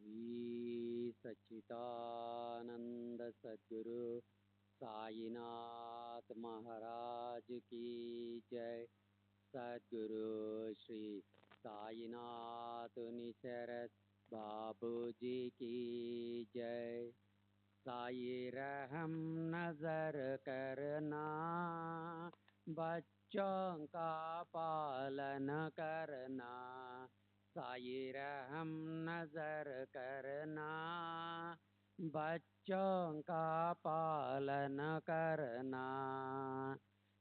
श्री सच्चिदानंद सद्गुरु साईनाथ महाराज की जय. सद्गुरु श्री साईनाथ निशरत बाबूजी की जय. साई रहम नजर करना, बच्चों का पालन करना. साई रहम नजर करना, बच्चों का पालन करना।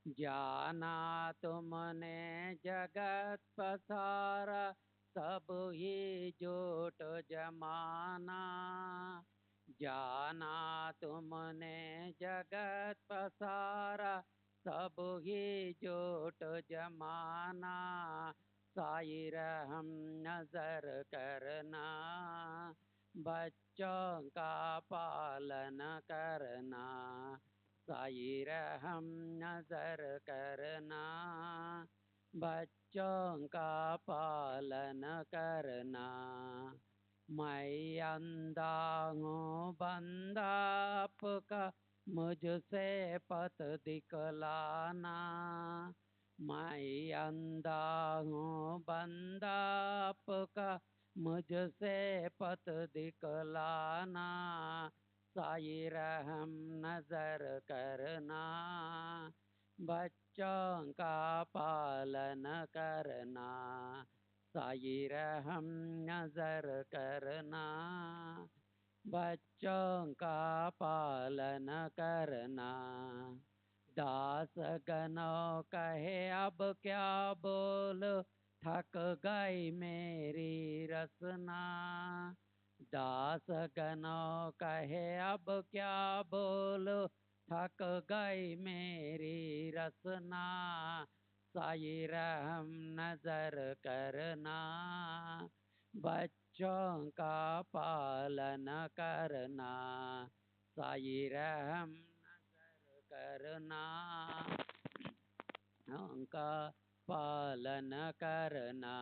जाना तुमने जगत पसारा, सब ही झूठ जमाना। जाना तुमने जगत पसारा, सब ही झूठ जमाना। साई रहम नजर करना, बच्चों का पालन करना। साई रहम नजर करना, बच्चों का पालन करना। मैं अंधा हूँ बंदा आपका, मुझसे पथ दिखलाना। मैं अंधा हूँ बंदा आपका, मुझसे पथ दिखलाना। साई रहम नजर करना, बच्चों का पालन करना। साई रहम नजर करना, बच्चों का पालन करना। दास गनों कहे अब क्या बोल, थक गई मेरी रसना। दास गनों कहे अब क्या बोल, थक गई मेरी रसना। साई रहम नजर करना, बच्चों का पालन करना। साई रहम नजर करना, उनका पालन करना।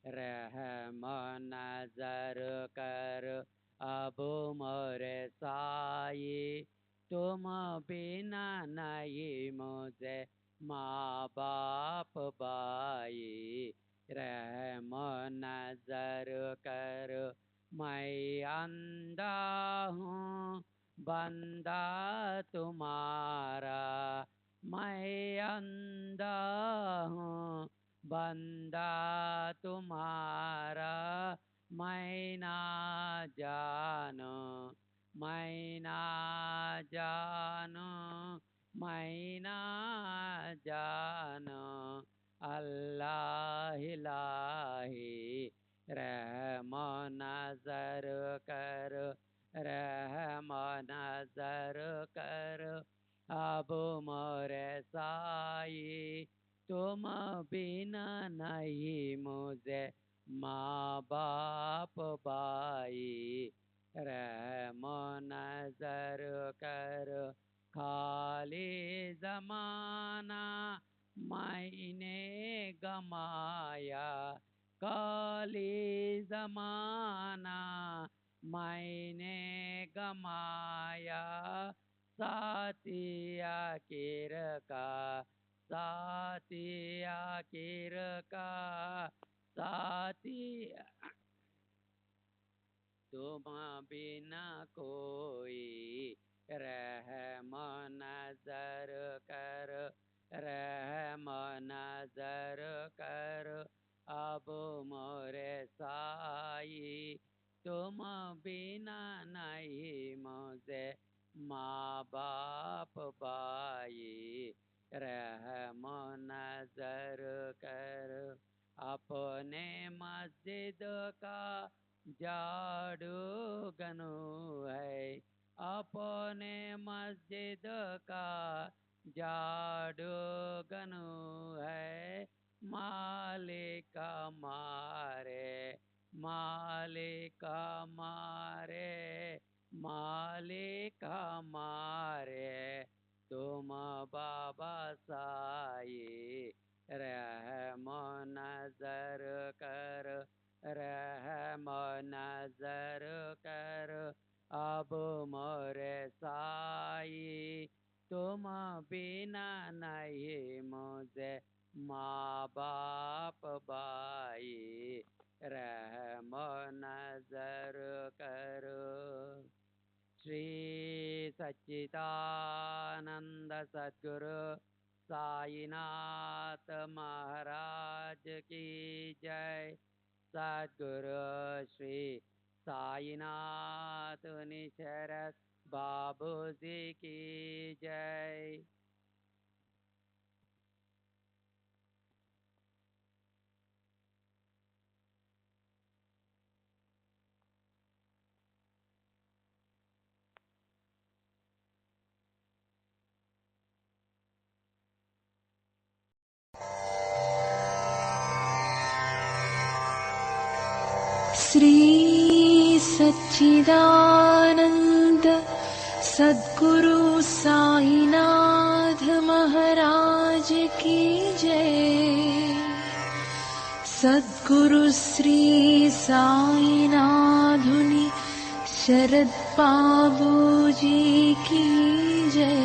रहम नजर कर अब मोरे साई, तुम बिना नहीं मुझे माँ बाप भाई। रहम नजर कर मैं अंधा हूँ बंदा तुम्हारा। मैं अंधा हूँ बंदा तुम्हारा। मैं ना जानो, मैं ना जानो, मैं ना जानो। अल्लाह इलाही रहम नजर कर, रहम नजर कर अब मोरे साई। तुम बिना नहीं मुझे माँ बाप भाई। रहम नजर कर खाली जमाना मैंने गमाया। खाली जमाना मैंने गमाया। साथिया किर का, साथिया किर का, साथिया तुम बिना कोई। रहम नजर कर, रहम नजर कर अब मोरे साई। तुम बिना नहीं मुझे माँ बाप भाई। रहम नजर कर अपने मस्जिद का झाड़ू गनु है। अपने मस्जिद का झाड़ू गनु है। मालिक मारे, मालिक मारे, मालिक मारे तुम बाबा साई। रहम नजर कर, रहम नजर कर अब मोरे साई। तुम बिना नहीं मुझे माँ बाप भाई। रहम नजर करो। श्री सच्चिदानंद सद्गुरु साईनाथ महाराज की जय। सद्गुरु श्री సాయినాథుని శరత్ బాబూజీకి జై. श्री सच्चिदानंद सद्गुरु साईनाथ महाराज की जय. सद्गुरु श्री साईनाथुनि शरद बाबूजी की जय.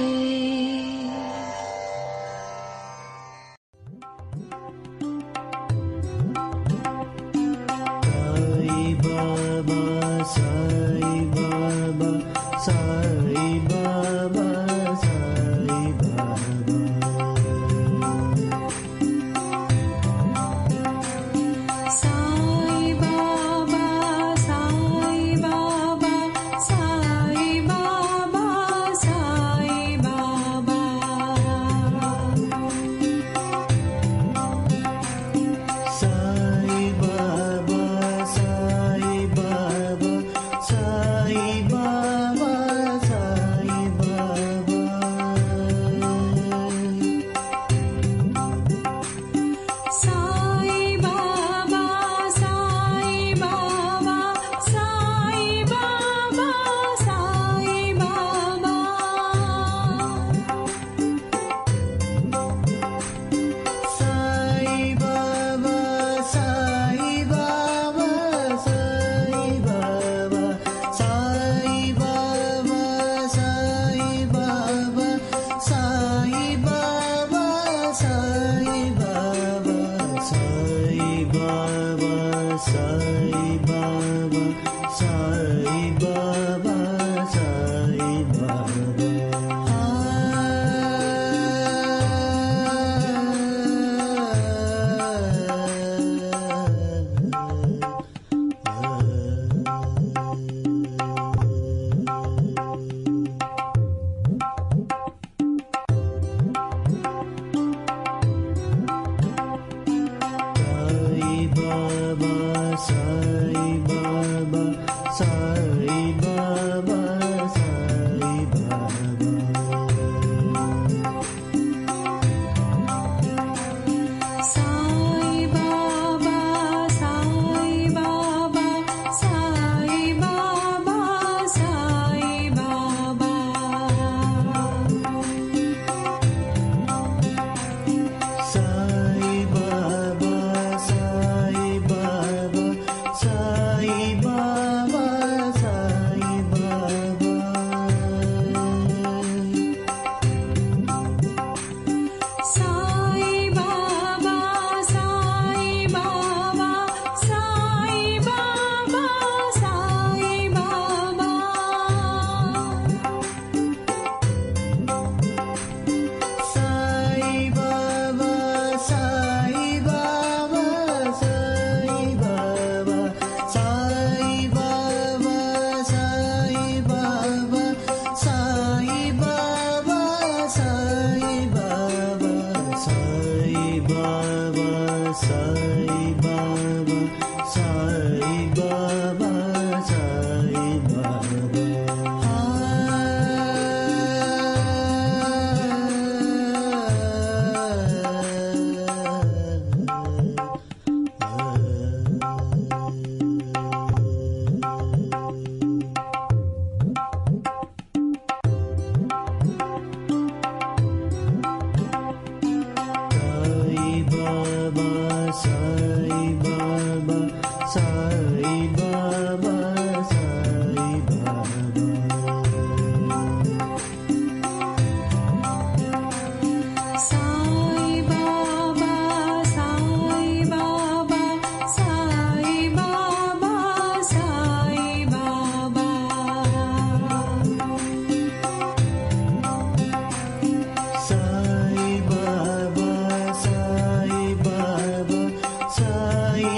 Sai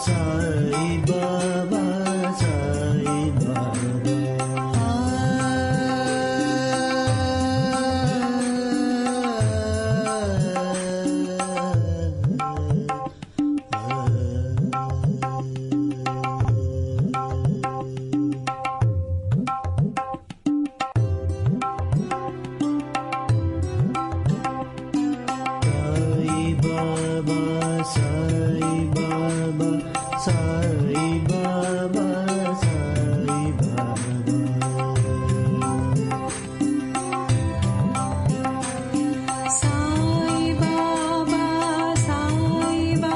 సాయి బాబా సాయి బాబా సాయి బాబా సాయి బాబా